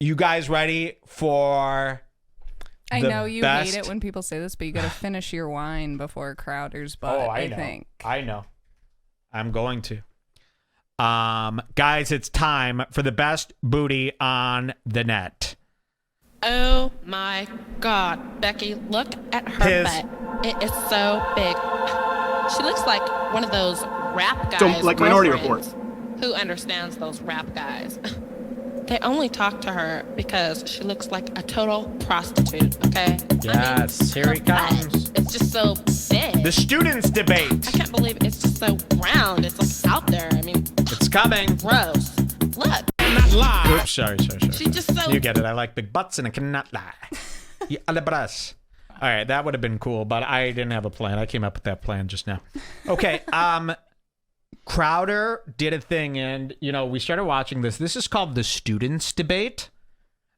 You guys ready for I know you best? hate it when people say this, but you got to finish your wine before Crowder's butt. Oh, I know. I know. I'm going to. Guys, it's time for the best booty on the net. Oh my God, Becky, look at her butt. It is so big. She looks like one of those rap guys. So, like Minority Report. Who understands those rap guys? They only talk to her because she looks like a total prostitute, okay? Yes, here he comes. It's just so big. The students' debate. I can't believe it's just so round. It's like out there. I mean, it's coming. Gross. Look. Not lie. Oops, sorry. She's just so... You get it. I like big butts and I cannot lie. Yeah, alabras. All right, that would have been cool, but I didn't have a plan. I came up with that plan just now. Okay, Crowder did a thing, and, you know, we started watching this. This is called the students' debate.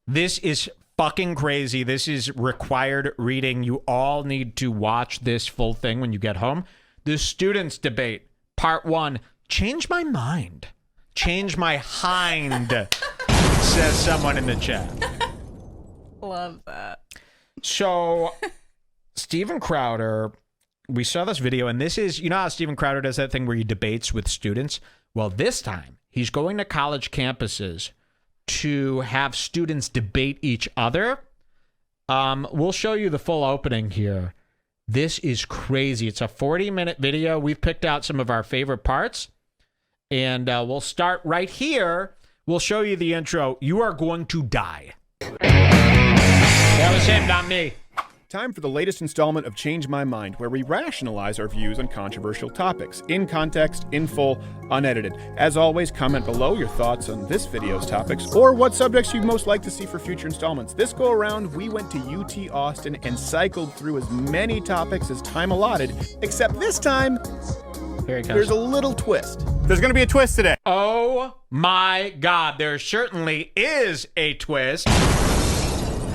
This is fucking crazy. This is required reading. You all need to watch this full thing when you get home. The students' debate, part 1. Change my mind. Change my hind, says someone in the chat. Love that. So, Steven Crowder, we saw this video, and this is, you know how Steven Crowder does that thing where he debates with students? Well, this time, he's going to college campuses to have students debate each other. We'll show you the full opening here. This is crazy. It's a 40-minute video. We've picked out some of our favorite parts, and we'll start right here. We'll show you the intro. You are going to die. That was him, not me. Time for the latest installment of Change My Mind, where we rationalize our views on controversial topics, in context, in full, unedited. As always, comment below your thoughts on this video's topics, or what subjects you'd most like to see for future installments. This go around, we went to UT Austin and cycled through as many topics as time allotted, except this time, here it goes. There's a little twist. There's going to be a twist today. Oh my God, there certainly is a twist.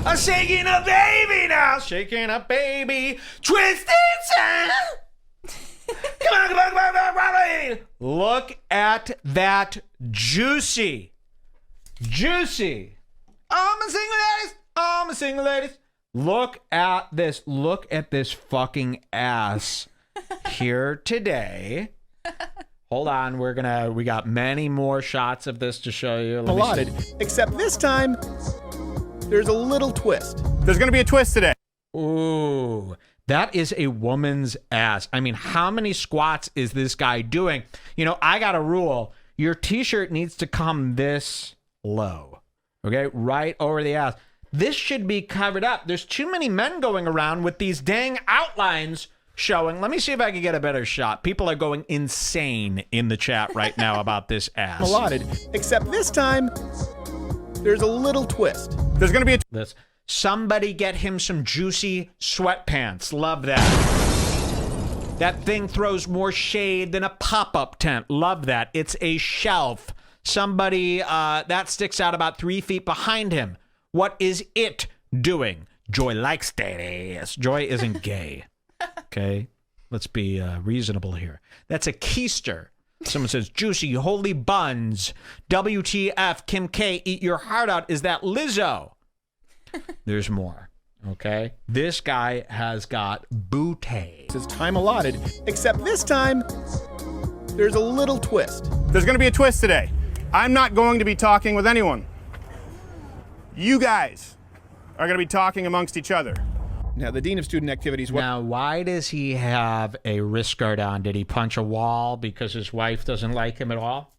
I'm shaking a baby now, shaking a baby, twisted sound. Come on. Look at that juicy. All my single ladies. Look at this fucking ass here today. Hold on, we got many more shots of this to show you. Allotted, except this time, there's a little twist. There's going to be a twist today. Ooh, that is a woman's ass. I mean, how many squats is this guy doing? You know, I got a rule. Your t-shirt needs to come this low, okay? Right over the ass. This should be covered up. There's too many men going around with these dang outlines showing. Let me see if I can get a better shot. People are going insane in the chat right now about this ass. Allotted, except this time, there's a little twist. There's going to be this. Somebody get him some juicy sweatpants. Love that. That thing throws more shade than a pop-up tent. Love that. It's a shelf. Somebody, that sticks out about 3 feet behind him. What is it doing? Joy likes that ass. Joy isn't gay. Okay? Let's be reasonable here. That's a keister. Someone says, juicy, holy buns. WTF, Kim K, eat your heart out. Is that Lizzo? There's more, okay? This guy has got booty. It's time allotted, except this time, there's a little twist. There's going to be a twist today. I'm not going to be talking with anyone. You guys are going to be talking amongst each other. Now, the Dean of Student Activities... Now, why does he have a wrist guard on? Did he punch a wall because his wife doesn't like him at all?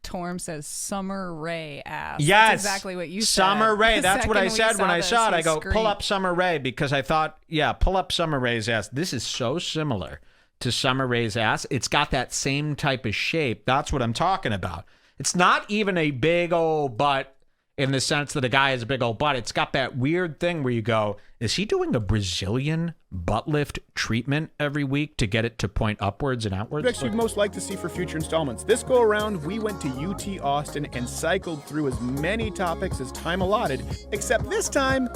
Torm says Summer Rae ass. Yes. That's exactly what you said. Summer Rae. That's what I said when I saw it. I go, pull up Summer Rae, because I thought, yeah, pull up Summer Rae's ass. This is so similar to Summer Rae's ass. It's got that same type of shape. That's what I'm talking about. It's not even a big old butt in the sense that a guy has a big old butt. It's got that weird thing where you go, is he doing a Brazilian butt lift treatment every week to get it to point upwards and outwards? Subjects you'd most like to see for future installments. This go around, we went to UT Austin and cycled through as many topics as time allotted, except this time,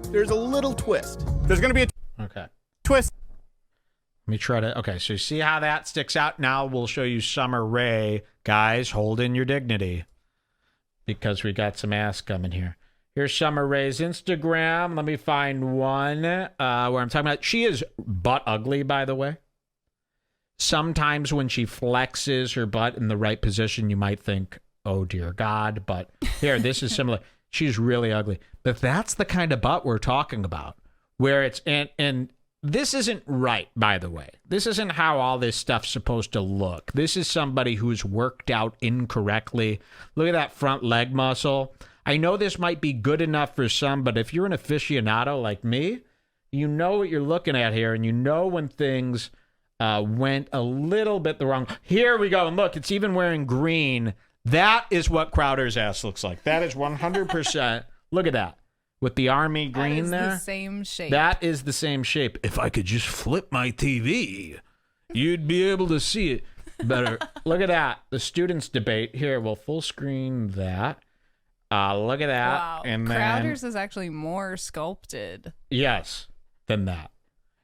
there's a little twist. There's going to be a twist. Let me try to, okay, so you see how that sticks out? Now we'll show you Summer Rae. Guys, hold in your dignity. because we got some ass coming here. Here's Summer Rae's Instagram. Let me find one where I'm talking about. She is butt ugly, by the way. Sometimes when she flexes her butt in the right position, you might think, oh, dear God. But here, this is similar. She's really ugly. But that's the kind of butt we're talking about, where it's, and this isn't right, by the way. This isn't how all this stuff's supposed to look. This is somebody who's worked out incorrectly. Look at that front leg muscle. I know this might be good enough for some, but if you're an aficionado like me, you know what you're looking at here, and you know when things went a little bit the wrong. Here we go, and look, it's even wearing green. That is what Crowder's ass looks like. That is 100%. Look at that. With the army green there. That is the same shape. That is the same shape. If I could just flip my TV, you'd be able to see it better. Look at that. The students debate. Here, we'll full screen that. Look at that. Wow. And then, Crowder's is actually more sculpted. yes, than that.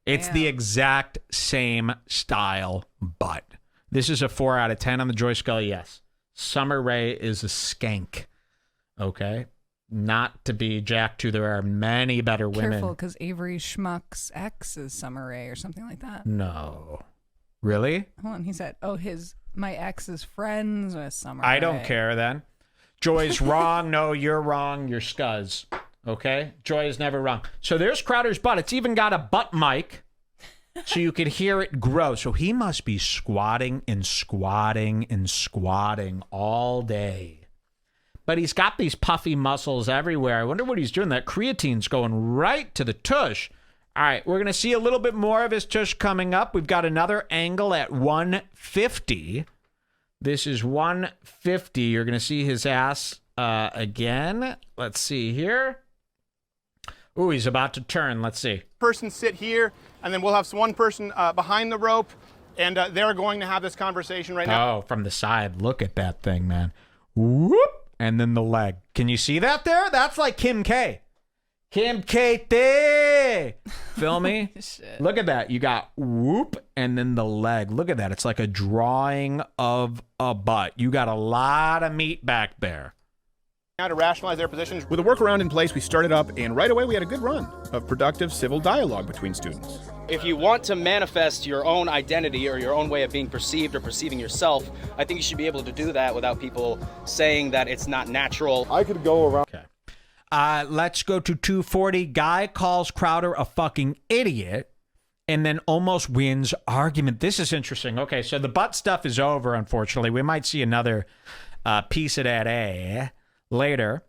It's Damn. the exact same style, but this is a 4 out of 10 on the Joy Scully. Yes. Summer Rae is a skank. Okay? Not to be jacked to. There are many better women. Careful, because Avery Schmuck's ex is Summer Rae or something like that. No. Really? Hold on, he said, "Oh, my ex's friends with Summer I Rae." don't care then. Joy's wrong. No, you're wrong. You're scuzz. Okay? Joy is never wrong. So there's Crowder's butt. It's even got a butt mic so you could hear it grow. So he must be squatting and squatting and squatting all day. But he's got these puffy muscles everywhere. I wonder what he's doing. That creatine's going right to the tush. All right, we're going to see a little bit more of his tush coming up. We've got another angle at 150. This is 150. You're going to see his ass again. Let's see here. Ooh, he's about to turn. Let's see. Person sit here, and then we'll have one person behind the rope, and they're going to have this conversation right now. Oh, from the side. Look at that thing, man. Whoop. And then the leg. Can you see that there? That's like Kim K. Kim K. Feel me? Shit. Look at that. You got whoop and then the leg. Look at that. It's like a drawing of a butt. You got a lot of meat back there. Now to rationalize their positions. With a workaround in place, we started up, and right away we had a good run of productive civil dialogue between students. If you want to manifest your own identity or your own way of being perceived or perceiving yourself, I think you should be able to do that without people saying that it's not natural. I could go around. Okay. Let's go to 240. Guy calls Crowder a fucking idiot and then almost wins argument. This is interesting. Okay, so the butt stuff is over, unfortunately. We might see another piece of that later.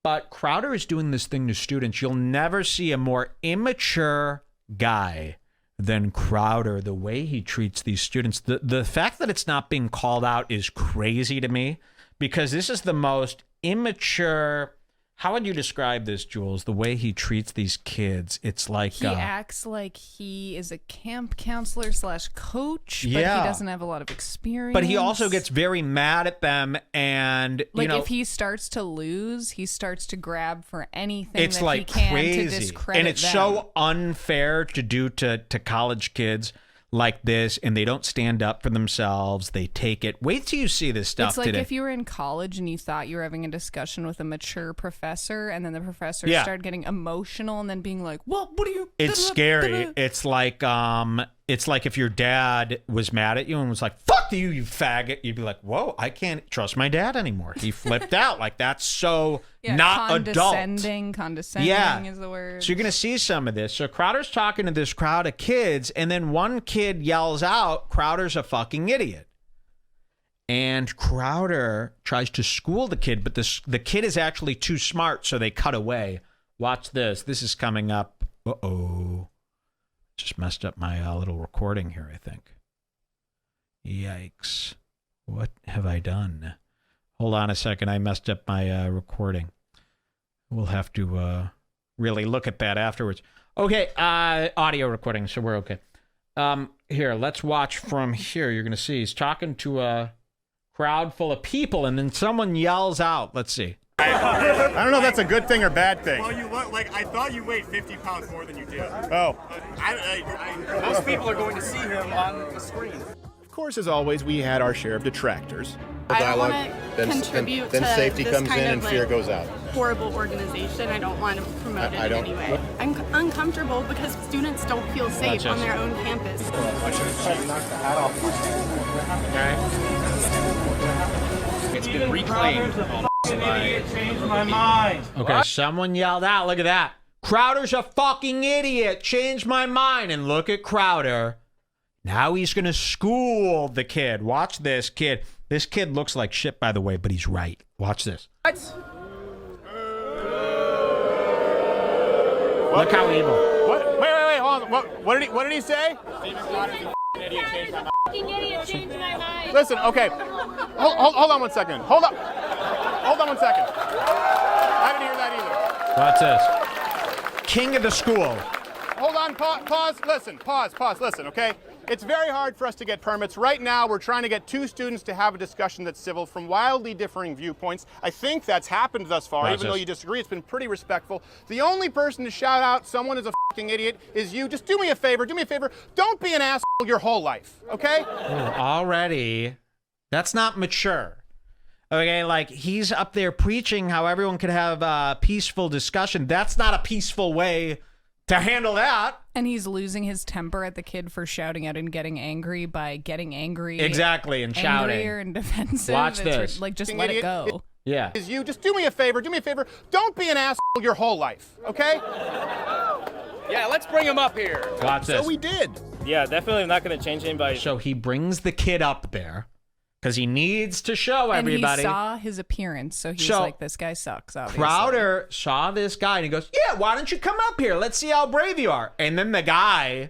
But Crowder is doing this thing to students. You'll never see a more immature guy than Crowder, the way he treats these students. The fact that it's not being called out is crazy to me, because this is the most immature. How would you describe this, Jules? The way he treats these kids, it's like he acts like he is a camp counselor / coach, but he doesn't have a lot of experience. But he also gets very mad at them, and like if he starts to lose, he starts to grab for anything it's that like he can crazy. to discredit and it's them. so unfair to do to college kids like this, and they don't stand up for themselves. They take it. Wait till you see this stuff It's like today. if you were in college and you thought you were having a discussion with a mature professor, and then the professor started getting emotional and then being like, "Well, what do you?" It's scary. It's like if your dad was mad at you and was like, "Fuck you, you faggot." You'd be like, "Whoa, I can't trust my dad anymore." He flipped out. Like, that's so not adult. Condescending is the word. So you're going to see some of this. So Crowder's talking to this crowd of kids, and then one kid yells out, "Crowder's a fucking idiot." And Crowder tries to school the kid, but the kid is actually too smart, so they cut away. Watch this. This is coming up. Uh-oh. Just messed up my little recording here, I think. Yikes. What have I done? Hold on a second. I messed up my recording. We'll have to really look at that afterwards. Okay, audio recording, so we're okay. Here, let's watch from here. You're going to see he's talking to a crowd full of people, and then someone yells out. Let's see. I don't know if that's a good thing or bad thing. Well, you look like I thought you weighed 50 pounds more than you do. Oh. Most people are going to see him on the screen. Of course, as always, we had our share of detractors. dialogue, then contribute then to safety this comes kind in of, and fear like, goes out. horrible organization. I don't want to promote it I in don't- any way. I'm uncomfortable because students don't feel safe on their own campus. It's been reclaimed. Changed my mind. Okay, someone yelled out. Look at that. Crowder's a fucking idiot. Changed my mind. And look at Crowder. Now he's going to school the kid. Watch this kid. This kid looks like shit, by the way, but he's right. Watch this. What? Look how evil. What? Wait, hold on. What did he say? Listen, okay. Hold on one second. Hold on 1 second. I didn't hear that either. Watch this. King of the school. Hold on, pause, listen, listen, okay? It's very hard for us to get permits. Right now, we're trying to get 2 students to have a discussion that's civil from wildly differing viewpoints. I think that's happened thus far, even though you disagree. It's been pretty respectful. The only person to shout out someone is a fucking idiot is you. Just do me a favor. Don't be an asshole your whole life, okay? Already, that's not mature. Okay, like he's up there preaching how everyone could have a peaceful discussion. That's not a peaceful way to handle that. And he's losing his temper at the kid for shouting out and getting angry by getting angry. Exactly, and shouting. Angrier and defensive. Watch this. Like, just let it go. Yeah. Is you. Just do me a favor. Don't be an asshole your whole life, okay? Yeah, let's bring him up here. Watch this. So we did. Yeah, definitely not going to change anybody. So he brings the kid up there because he needs to show everybody. And he saw his appearance, so he's like, this guy sucks, obviously. Crowder saw this guy and he goes, yeah, why don't you come up here? Let's see how brave you are. And then the guy,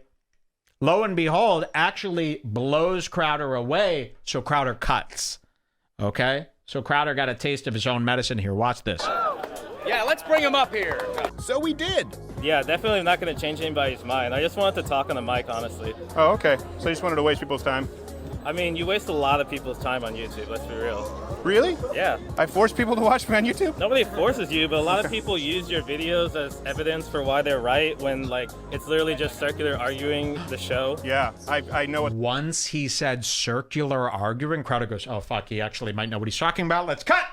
lo and behold, actually blows Crowder away, so Crowder cuts. Okay? So Crowder got a taste of his own medicine here. Watch this. Yeah, let's bring him up here. So we did. Yeah, definitely not going to change anybody's mind. I just wanted to talk on the mic, honestly. Oh, okay. So you just wanted to waste people's time? I mean, you waste a lot of people's time on YouTube, let's be real. Really? Yeah. I force people to watch me on YouTube? Nobody forces you, but a lot of people use your videos as evidence for why they're right when, like, it's literally just circular arguing the show. Yeah, I know it. Once he said circular arguing, Crowder goes, oh, fuck, he actually might know what he's talking about. Let's cut.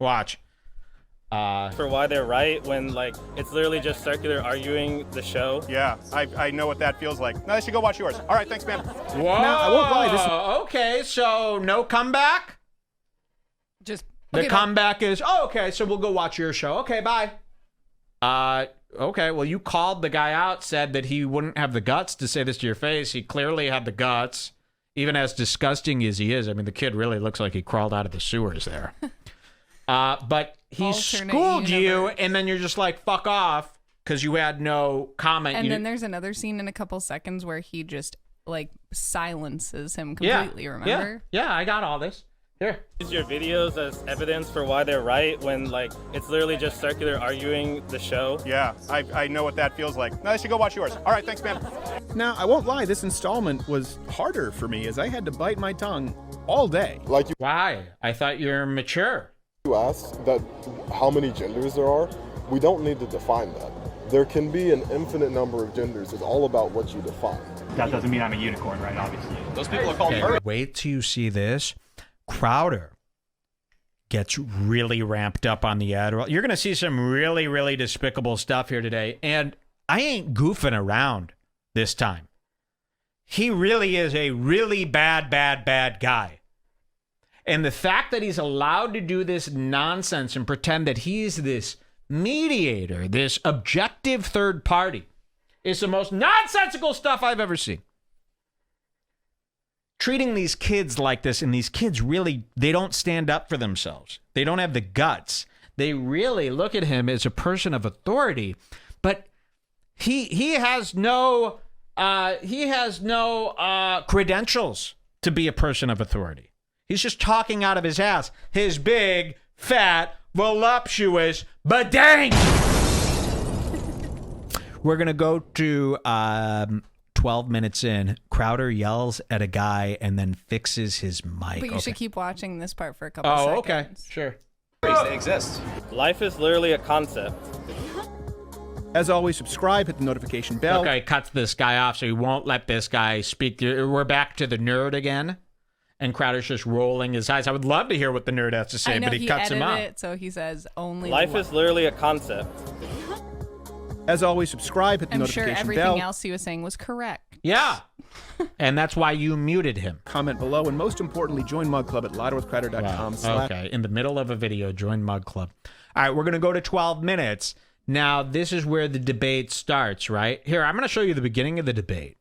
Watch. For why they're right when, like, it's literally just circular arguing the show. Yeah, I know what that feels like. Now I should go watch yours. All right, thanks, man. Whoa. Now, I won't lie, okay, so no comeback? Just The comeback is, oh, okay, so we'll go watch your show. Okay, bye. Okay, well, you called the guy out, said that he wouldn't have the guts to say this to your face. He clearly had the guts, even as disgusting as he is. I mean, the kid really looks like he crawled out of the sewers there. But he schooled you, and then you're just like, fuck off, because you had no comment. And then there's another scene in a couple seconds where he just, like, silences him completely, remember? Yeah, I got all this. Here. Use your videos as evidence for why they're right when, like, it's literally just circular arguing the show. Yeah, I know what that feels like. Now I should go watch yours. All right, thanks, man. Now, I won't lie, this installment was harder for me as I had to bite my tongue all day. Like you Why? I thought you're mature. asked that how many genders there are, we don't need to define that. There can be an infinite number of genders. It's all about what you define. That doesn't mean I'm a unicorn, right? Obviously. Those people are called birds. Wait till you see this. Crowder gets really ramped up on the Adderall. You're going to see some really, really despicable stuff here today. And I ain't goofing around this time. He really is a really bad guy. And the fact that he's allowed to do this nonsense and pretend that he's this mediator, this objective third party, is the most nonsensical stuff I've ever seen. Treating these kids like this, and these kids really, they don't stand up for themselves. They don't have the guts. They really look at him as a person of authority, but he has no credentials to be a person of authority. He's just talking out of his ass. His big, fat, voluptuous, badang. We're going to go to 12 minutes in. Crowder yells at a guy and then fixes his mic. But you should keep watching this part for a couple Oh, seconds. okay. Sure. They exist. Life is literally a concept. As always, subscribe, hit the notification bell. Okay, cuts this guy off so he won't let this guy speak. We're back to the nerd again. And Crowder's just rolling his eyes. I would love to hear what the nerd has to say, but he cuts him off. It, so he says only Life is literally a concept. As always, subscribe, hit the I'm notification sure everything bell. else he was saying was correct. Yeah. And that's why you muted him. Comment below, and most importantly, join Mug Club at louderwithcrowder.com. Okay, in the middle of a video, join Mug Club. All right, we're going to go to 12 minutes. Now, this is where the debate starts, right? Here, I'm going to show you the beginning of the debate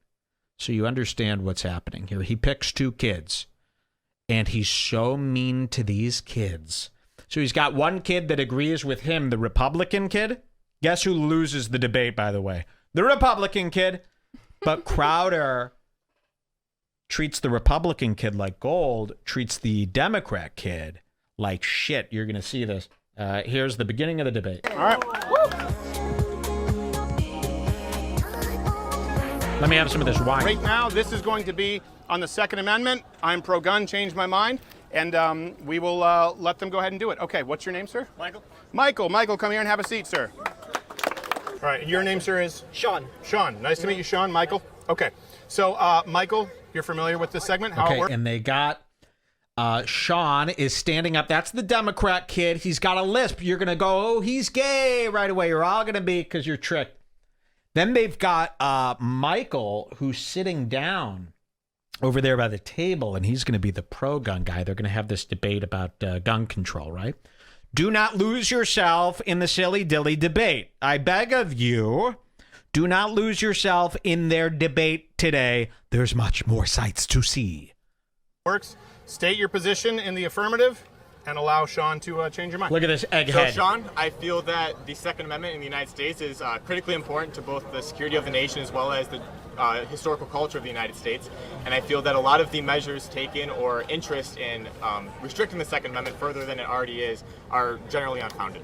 so you understand what's happening here. He picks two kids, and he's so mean to these kids. So he's got one kid that agrees with him, the Republican kid. Guess who loses the debate, by the way? The Republican kid. But Crowder treats the Republican kid like gold, treats the Democrat kid like shit. You're going to see this. Here's the beginning of the debate. All right. Let me have some of this wine. Right now, this is going to be on the Second Amendment. I'm pro-gun, changed my mind. And we will let them go ahead and do it. Okay, what's your name, sir? Michael. Michael, come here and have a seat, sir. All right, your name, sir, is? Sean. Sean. Nice to meet you, Sean. Michael. Okay, so Michael, you're familiar with this segment, how it works? And they got Sean is standing up. That's the Democrat kid. He's got a lisp. You're going to go, oh, he's gay right away. You're all going to be because you're tricked. Then they've got Michael, who's sitting down over there by the table, and he's going to be the pro-gun guy. They're going to have this debate about gun control, right? Do not lose yourself in the silly-dilly debate. I beg of you, do not lose yourself in their debate today. There's much more sights to see. Works. State your position in the affirmative and allow Sean to change your mind. Look at this egghead. So, Sean, I feel that the Second Amendment in the United States is critically important to both the security of the nation as well as the historical culture of the United States. And I feel that a lot of the measures taken or interest in restricting the Second Amendment further than it already is are generally unfounded.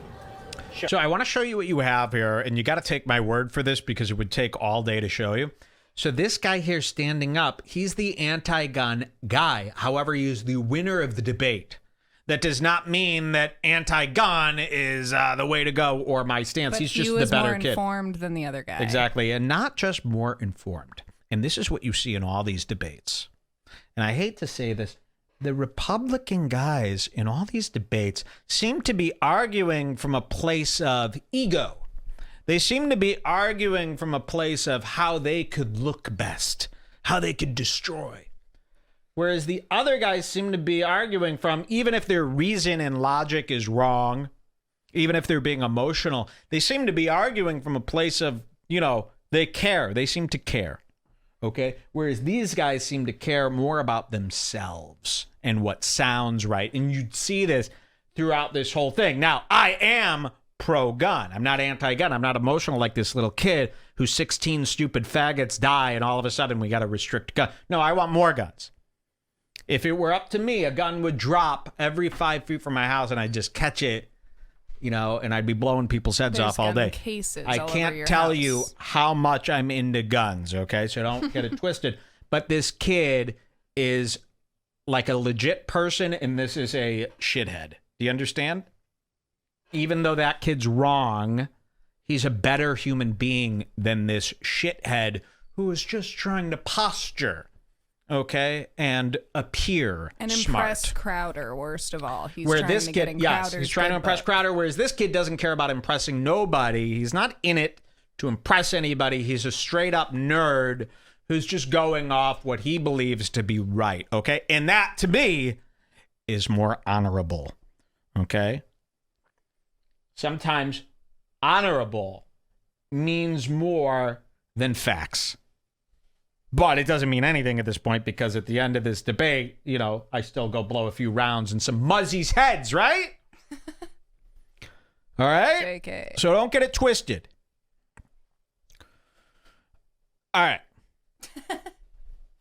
So I want to show you what you have here, and you got to take my word for this because it would take all day to show you. So this guy here standing up, he's the anti-gun guy. However, he is the winner of the debate. That does not mean that anti-gun is the way to go or my stance. But he's just he the was better more kid. informed than the other guy. Exactly, and not just more informed. And this is what you see in all these debates. And I hate to say this, the Republican guys in all these debates seem to be arguing from a place of ego. They seem to be arguing from a place of how they could look best, how they could destroy. Whereas the other guys seem to be arguing from, even if their reason and logic is wrong, even if they're being emotional, they seem to be arguing from a place of, you know, they care. They seem to care. Okay? Whereas these guys seem to care more about themselves and what sounds right. And you'd see this throughout this whole thing. Now, I am pro-gun. I'm not anti-gun. I'm not emotional like this little kid whose 16 stupid faggots die and all of a sudden we got to restrict gun. No, I want more guns. If it were up to me, a gun would drop every 5 feet from my house and I'd just catch it, you know, and I'd be blowing people's heads off all day. I can't tell you how much I'm into guns, okay? So don't get it twisted. But this kid is like a legit person and this is a shithead. Do you understand? Even though that kid's wrong, he's a better human being than this shithead who is just trying to posture. Okay, and appear and smart. Impress Crowder, worst of all. He's where trying this to kid, get in yes, Crowder's he's trying to impress Crowder, whereas this kid doesn't care about impressing nobody. He's not in it to impress anybody. He's a straight up nerd who's just going off what he believes to be right, okay? And that, to me, is more honorable, okay? Sometimes honorable means more than facts. But it doesn't mean anything at this point because at the end of this debate, you know, I still go blow a few rounds in some muzzies' heads, right? All right? JK. So don't get it twisted. All right.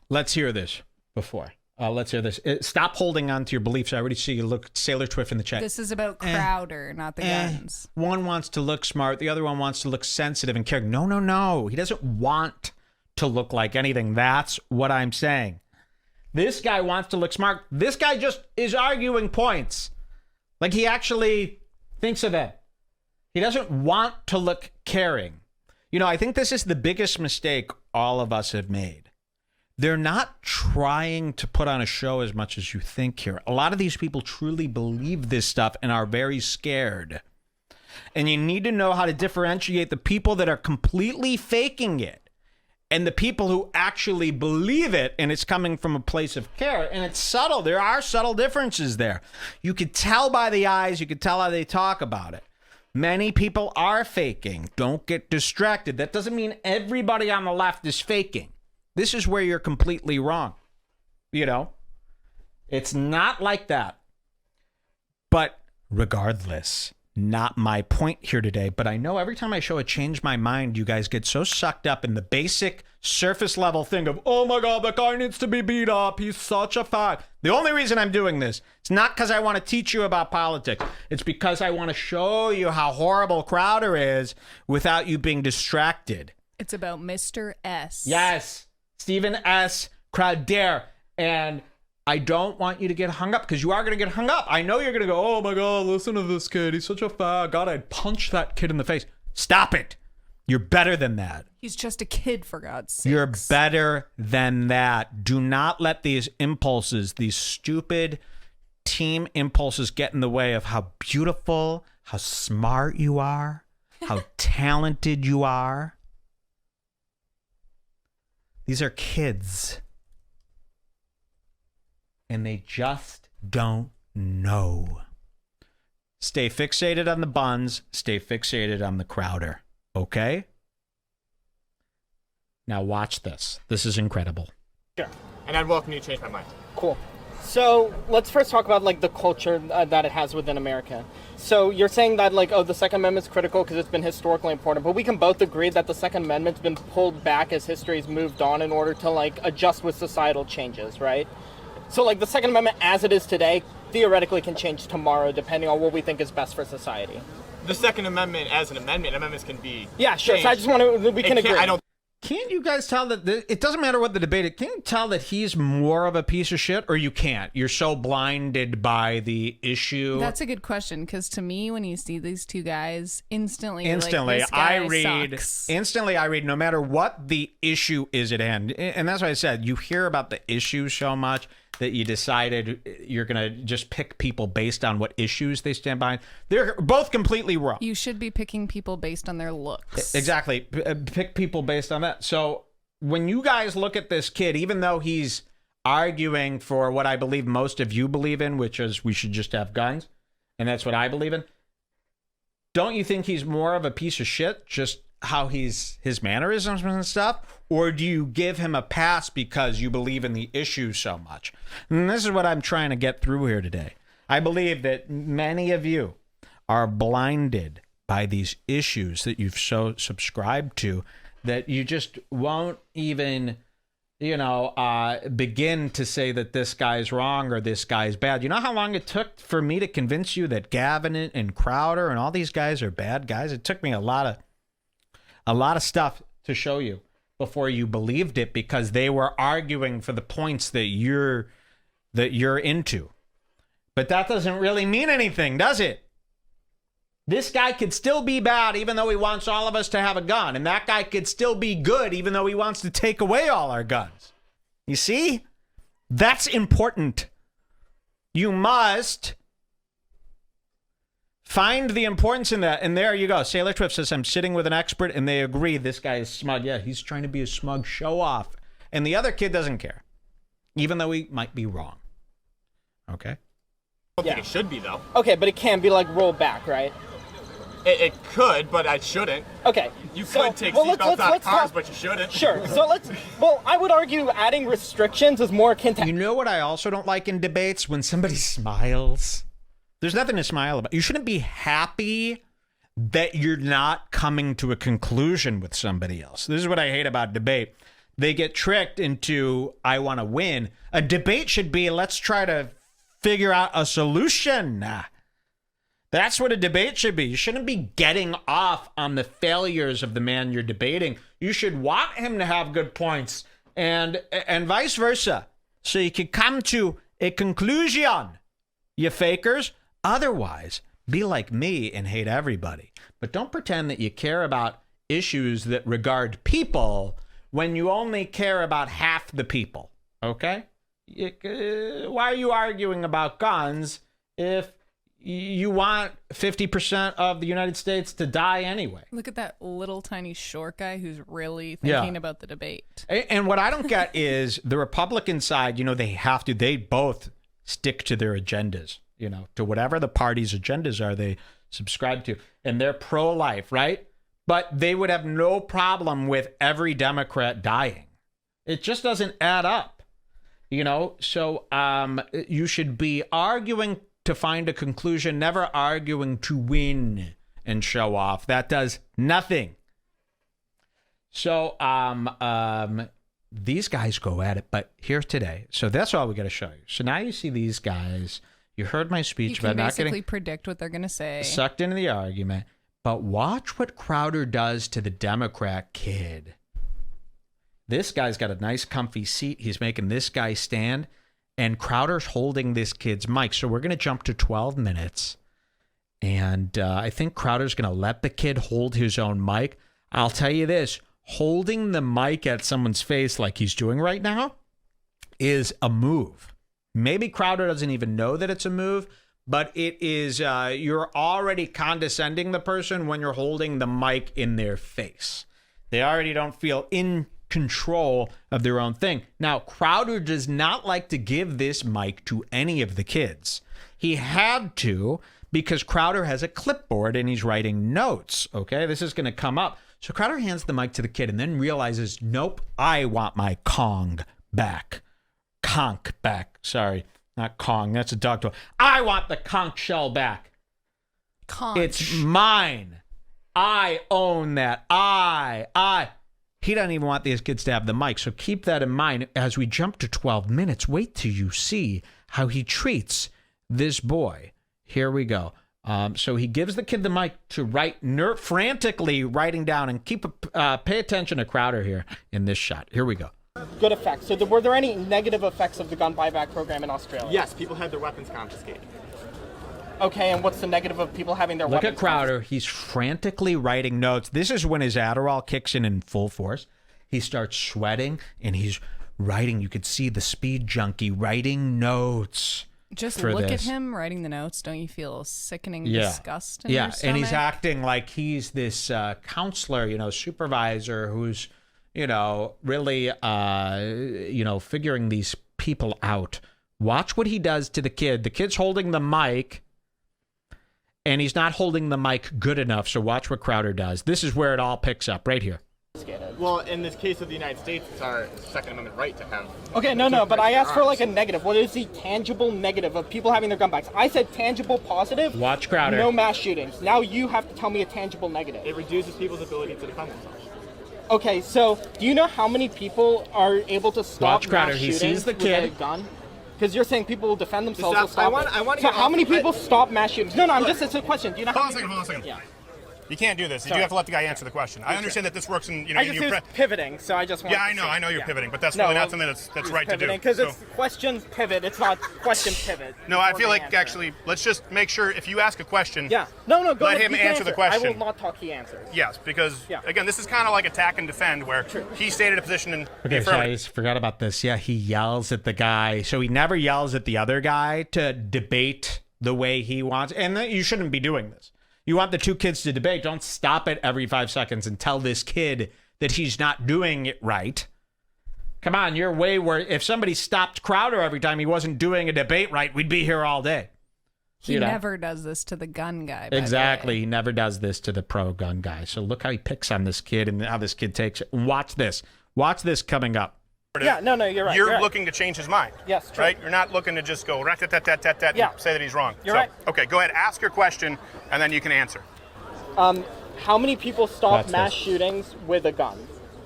Let's hear this before. Let's hear this. Stop holding on to your beliefs. I already see you look Sailor Twiff in the chat. This is about Crowder, not the guns. One wants to look smart. The other one wants to look sensitive and caring. No. He doesn't want to look like anything. That's what I'm saying. This guy wants to look smart. This guy just is arguing points. Like he actually thinks of it. He doesn't want to look caring. You know, I think this is the biggest mistake all of us have made. they're not trying to put on a show as much as you think here. A lot of these people truly believe this stuff and are very scared. And you need to know how to differentiate the people that are completely faking it and the people who actually believe it, and it's coming from a place of care. And it's subtle. There are subtle differences there. You could tell by the eyes. You could tell how they talk about it. Many people are faking. Don't get distracted. That doesn't mean everybody on the left is faking. This is where you're completely wrong. You know, it's not like that. But regardless, not my point here today. But I know every time I show a Change My Mind, you guys get so sucked up in the basic surface level thing of, oh my God, that guy needs to be beat up. He's such a fag. The only reason I'm doing this, it's not because I want to teach you about politics. It's because I want to show you how horrible Crowder is without you being distracted. It's about Mr. S. Yes. Stephen S. Crowder. And I don't want you to get hung up, because you are going to get hung up. I know you're going to go, oh my God, listen to this kid. He's such a fag. God, I'd punch that kid in the face. Stop it. You're better than that. He's just a kid, for God's sake. You're better than that. Do not let these impulses, these stupid team impulses, get in the way of how beautiful, how smart you are, how talented you are. These are kids. And they just don't know. Stay fixated on the buns. Stay fixated on the Crowder. Okay? Now watch this. This is incredible. Sure. And I'd welcome you to Change My Mind. Cool. So let's first talk about like the culture that it has within America. So you're saying that like, oh, the Second Amendment's critical because it's been historically important, but we can both agree that the Second Amendment's been pulled back as history's moved on in order to like adjust with societal changes, right? So like the Second Amendment as it is today theoretically can change tomorrow depending on what we think is best for society. The Second Amendment as an amendment, amendments can be yeah, sure. changed. So I just want to, we can agree. Can't you guys tell that it doesn't matter what the debate is? Can you tell that he's more of a piece of shit, or you can't? You're so blinded by the issue. That's a good question, because to me, when you see these two guys, instantly, like, I read no matter what the issue is at hand. And that's why I said you hear about the issue so much that you decided you're going to just pick people based on what issues they stand behind. They're both completely wrong. You should be picking people based on their looks. Exactly. Pick people based on that. So when you guys look at this kid, even though he's arguing for what I believe most of you believe in, which is we should just have guns, and that's what I believe in, don't you think he's more of a piece of shit, just how his mannerisms and stuff? Or do you give him a pass because you believe in the issue so much? And this is what I'm trying to get through here today. I believe that many of you are blinded by these issues that you've so subscribed to that you just won't even, begin to say that this guy's wrong or this guy's bad. You know how long it took for me to convince you that Gavin and Crowder and all these guys are bad guys? It took me a lot of stuff to show you before you believed it, because they were arguing for the points that you're into. But that doesn't really mean anything, does it? This guy could still be bad even though he wants all of us to have a gun, and that guy could still be good even though he wants to take away all our guns. You see? That's important. You must find the importance in that. And there you go. Sailor Twift says, I'm sitting with an expert, and they agree this guy is smug. Yeah, he's trying to be a smug show-off. And the other kid doesn't care, even though he might be wrong. Okay? I don't think it should be, though. Okay, but it can be, like, rolled back, right? It could, but I shouldn't. Okay. You could take seatbelts out of cars, but you shouldn't. Sure. So I would argue adding restrictions is more akin to... You know what I also don't like in debates? When somebody smiles. There's nothing to smile about. You shouldn't be happy that you're not coming to a conclusion with somebody else. This is what I hate about debate. They get tricked into, I want to win. A debate should be, let's try to figure out a solution. That's what a debate should be. You shouldn't be getting off on the failures of the man you're debating. You should want him to have good points and vice versa. So you can come to a conclusion, you fakers. Otherwise, be like me and hate everybody. But don't pretend that you care about issues that regard people when you only care about half the people, okay? Why are you arguing about guns if you want 50% of the United States to die anyway? Look at that little tiny short guy who's really thinking about the debate. And what I don't get is the Republican side, they both stick to their agendas, to whatever the party's agendas are they subscribe to. And they're pro-life, right? But they would have no problem with every Democrat dying. It just doesn't add up, So you should be arguing to find a conclusion, never arguing to win and show off. That does nothing. So these guys go at it, but here's today. So that's all we got to show you. So now you see these guys. You heard my speech about not getting predict what they're going to say. Sucked into the argument. But watch what Crowder does to the Democrat kid. This guy's got a nice comfy seat. He's making this guy stand. And Crowder's holding this kid's mic. So we're going to jump to 12 minutes. And I think Crowder's going to let the kid hold his own mic. I'll tell you this. Holding the mic at someone's face like he's doing right now is a move. Maybe Crowder doesn't even know that it's a move. But it is, you're already condescending the person when you're holding the mic in their face. They already don't feel in control of their own thing. Now, Crowder does not like to give this mic to any of the kids. He had to because Crowder has a clipboard and he's writing notes, okay? This is going to come up. So Crowder hands the mic to the kid and then realizes, nope, I want my Kong back. Conch back, sorry. Not Kong, that's a dog toy. I want the conch shell back. Conch. It's mine. I own that. He doesn't even want these kids to have the mic, so keep that in mind. As we jump to 12 minutes, wait till you see how he treats this boy. Here we go. So he gives the kid the mic to write, frantically writing down, and pay attention to Crowder here in this shot. Here we go. Good effects. So were there any negative effects of the gun buyback program in Australia? Yes, people had their weapons confiscated. Okay, and what's the negative of people having their weapons confiscated? Look at Crowder. He's frantically writing notes. This is when his Adderall kicks in full force. He starts sweating, and he's writing. You could see the speed junkie writing notes. Just look at him writing the notes. Don't you feel sickening disgust in your stomach? And he's acting like he's this counselor, supervisor who's really, figuring these people out. Watch what he does to the kid. The kid's holding the mic, and he's not holding the mic good enough, so watch what Crowder does. This is where it all picks up, right here. Well, in this case of the United States, it's our Second Amendment right to have... Okay, no, but I asked for like a negative. What is the tangible negative of people having their gun backs? I said tangible positive. Watch Crowder. No mass shootings. Now you have to tell me a tangible negative. It reduces people's ability to defend themselves. Okay, so do you know how many people are able to stop Watch Crowder. mass He shootings sees the kid. with a gun? Because you're saying people will defend themselves. I want so how many people stop mass shootings? No, it's a question. Do you know? Hold on a second. Yeah. You can't do this. You do have to let the guy answer the question. I understand that this works in, I just was pivoting, so I just want I know you're pivoting, but that's really not something that's right to do. Because it's questions pivot, it's not questions pivot. No, I feel like actually, let's just make sure if you ask a question, go let him answer the question. I will not talk, he answers. Yes, because again, this is kind of like attack and defend, where he stated a position and I forgot about this. Yeah, he yells at the guy, so he never yells at the other guy to debate the way he wants, and you shouldn't be doing this. You want the two kids to debate. Don't stop it every 5 seconds and tell this kid that he's not doing it right. Come on, you're way worse. If somebody stopped Crowder every time he wasn't doing a debate right, we'd be here all day. He never does this to the gun guy. Exactly. He never does this to the pro-gun guy. So look how he picks on this kid and how this kid takes it. Watch this. Watch this coming up. Yeah, no, you're right. You're looking to change his mind. Yes, true. Right? You're not looking to just go rat-tat-tat-tat-tat and say that he's wrong. You're right. Okay, go ahead, ask your question, and then you can answer. How many people stop mass shootings with a gun?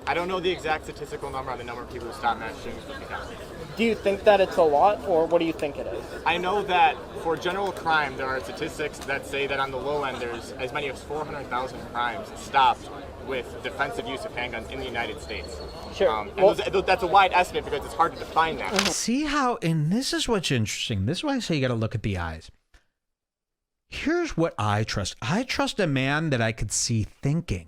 I don't know the exact statistical number on the number of people who stop mass shootings with a gun. Do you think that it's a lot, or what do you think it is? I know that for general crime, there are statistics that say that on the low end, there's as many as 400,000 crimes stopped with defensive use of handguns in the United States. Sure. That's a wide estimate because it's hard to define that. See how, and this is what's interesting. This is why I say you got to look at the eyes. Here's what I trust. I trust a man that I could see thinking.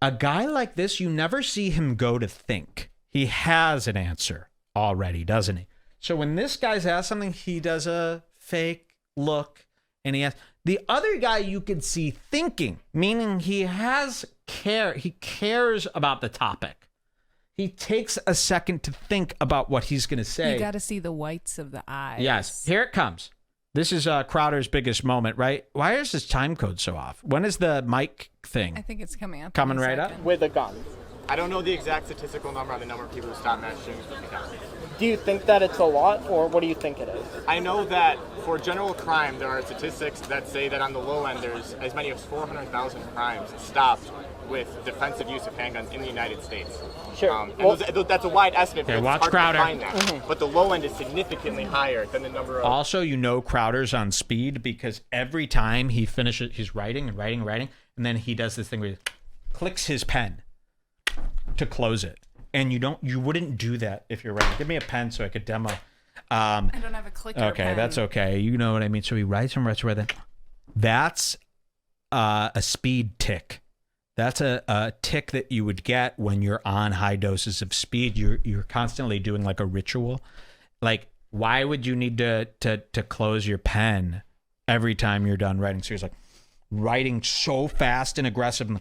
A guy like this, you never see him go to think. He has an answer already, doesn't he? So when this guy's asked something, he does a fake look, and he asks. The other guy you could see thinking, meaning he has care. He cares about the topic. He takes a second to think about what he's going to say. You got to see the whites of the eyes. Yes, here it comes. This is Crowder's biggest moment, right? Why is his time code so off? When is the mic thing? I think it's coming up. Coming right up? With a gun. I don't know the exact statistical number on the number of people who stop mass shootings with a gun. Do you think that it's a lot, or what do you think it is? I know that for general crime, there are statistics that say that on the low end, there's as many as 400,000 crimes stopped with defensive use of handguns in the United States. Sure. That's a wide estimate because watch it's hard Crowder. to find that. But the low end is significantly higher than the number of... Also, you know Crowder's on speed because every time he finishes, he's writing, and then he does this thing where he clicks his pen to close it. And you wouldn't do that if you're writing. Give me a pen so I could demo. I don't have a clicker Okay, pen. that's okay. You know what I mean. So he writes and writes. That's a speed tick. That's a tick that you would get when you're on high doses of speed. You're constantly doing like a ritual. Like, why would you need to close your pen every time you're done writing? So he's like writing so fast and aggressive. And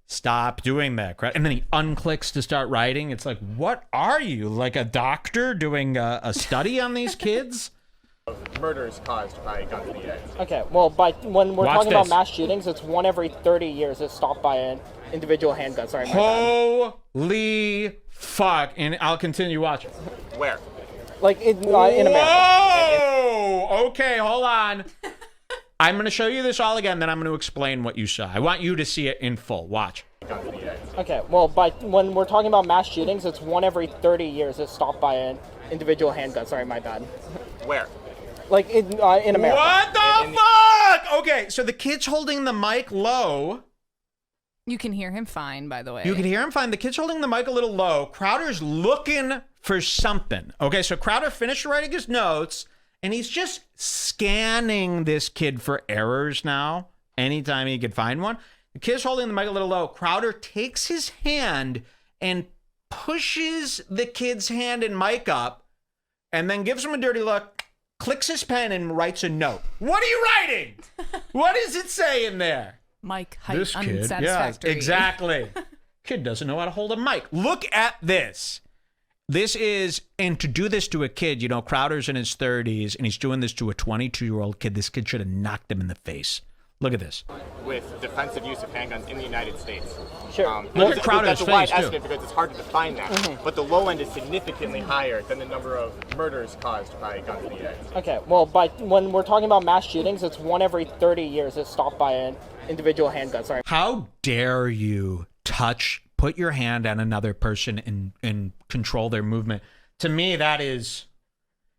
stop doing that. And then he unclicks to start writing. It's like, what are you? Like a doctor doing a study on these kids? Murders caused by guns in the United States. Okay, well, when we're Watch talking about this. mass shootings, it's 1 every 30 years is stopped by an individual handgun. Sorry, my bad. Holy fuck. And I'll continue watching. Where? Like in America. Whoa! Okay, hold on. I'm going to show you this all again, then I'm going to explain what you saw. I want you to see it in full. Watch. Okay, well, when we're talking about mass shootings, it's 1 every 30 years is stopped by an individual handgun. Sorry, my bad. Where? Like in America. What the fuck? Okay, so the kid's holding the mic low. You can hear him fine, by the way. You can hear him fine. The kid's holding the mic a little low. Crowder's looking for something. Okay, so Crowder finished writing his notes, and he's just scanning this kid for errors now, anytime he could find one. The kid's holding the mic a little low. Crowder takes his hand and pushes the kid's hand and mic up, and then gives him a dirty look, clicks his pen, and writes a note. What are you writing? What does it say in there? Mic height This kid, unsatisfactory. yeah, exactly. Kid doesn't know how to hold a mic. Look at this. This is, and to do this to a kid, you know, Crowder's in his 30s, and he's doing this to a 22-year-old kid. This kid should have knocked him in the face. Look at this. With defensive use of handguns in the United States. Sure. Look at Crowder's That's a wide face, too. estimate because it's hard to define that. But the low end is significantly higher than the number of murders caused by guns in the United States. Okay, well, when we're talking about mass shootings, it's 1 every 30 years is stopped by an individual handgun. Sorry. How dare you put your hand on another person and control their movement? To me, that is...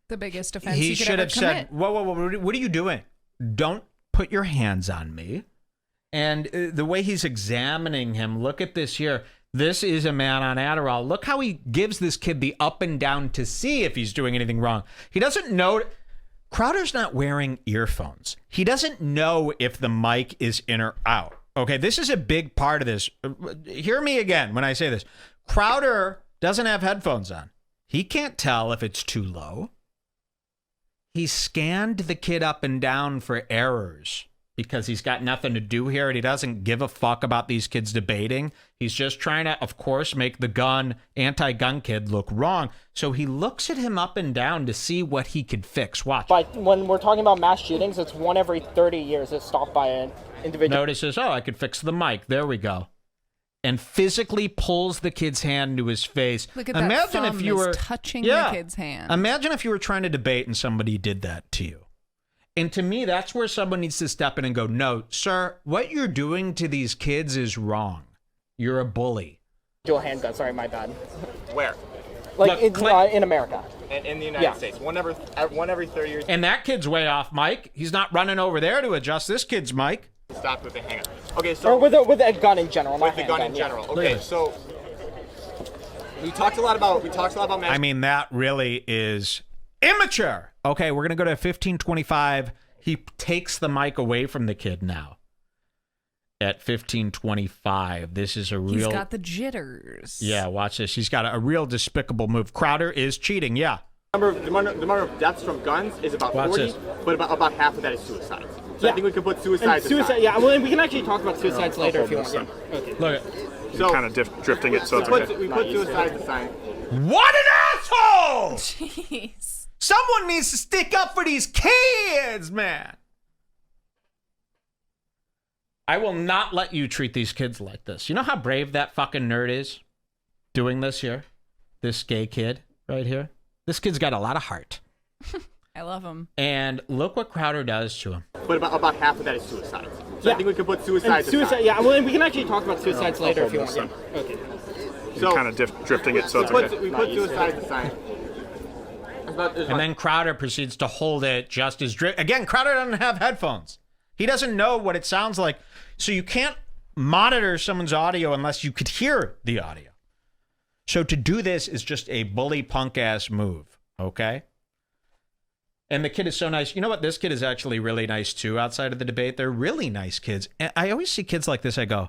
The biggest offense He you could should ever have commit. said, whoa, what are you doing? Don't put your hands on me. And the way he's examining him, look at this here. This is a man on Adderall. Look how he gives this kid the up and down to see if he's doing anything wrong. He doesn't know. Crowder's not wearing earphones. He doesn't know if the mic is in or out. Okay, this is a big part of this. Hear me again when I say this. Crowder doesn't have headphones on. He can't tell if it's too low. He scanned the kid up and down for errors because he's got nothing to do here and he doesn't give a fuck about these kids debating. He's just trying to, of course, make the anti-gun kid look wrong. So he looks at him up and down to see what he could fix. Watch. When we're talking about mass shootings, it's 1 every 30 years is stopped by an individual. Notices, I could fix the mic. There we go. And physically pulls the kid's hand to his face. Look at that thumb if you were touching the kid's hand. Imagine if you were trying to debate and somebody did that to you. And to me, that's where someone needs to step in and go, no, sir, what you're doing to these kids is wrong. You're a bully. Dual handgun. Sorry, my bad. Where? Like in America. And in the United States. 1 every 30 years. And that kid's way off mic. He's not running over there to adjust this kid's mic. Stopped with a handgun. Okay, so... Or with a gun in general. With a gun in general. Okay, so... We talked a lot about mass... I mean, that really is immature. Okay, we're going to go to 1525. He takes the mic away from the kid now. at 1525. This is a real... He's got the jitters. Yeah, watch this. He's got a real despicable move. Crowder is cheating, yeah. The number of deaths from guns is about 40, but about half of that is suicides. So I think we could put suicides aside. Yeah, well, we can actually talk about suicides later if you want. Yeah. Okay. Look, so kind of drifting it, so it's okay. We put suicides aside. What an asshole! Jeez. Someone needs to stick up for these kids, man. I will not let you treat these kids like this. You know how brave that fucking nerd is doing this here? This gay kid right here? This kid's got a lot of heart. I love him. And look what Crowder does to him. But about half of that is suicides. So I think we could put suicides aside. Yeah, well, we can actually talk about suicides later if you want. Okay. So kind of drifting it, so it's okay. We put suicides aside. And then Crowder proceeds to hold it just as... Again, Crowder doesn't have headphones. He doesn't know what it sounds like. So you can't monitor someone's audio unless you could hear the audio. So to do this is just a bully punk-ass move, okay? And the kid is so nice. You know what? This kid is actually really nice, too, outside of the debate. They're really nice kids. And I always see kids like this. I go,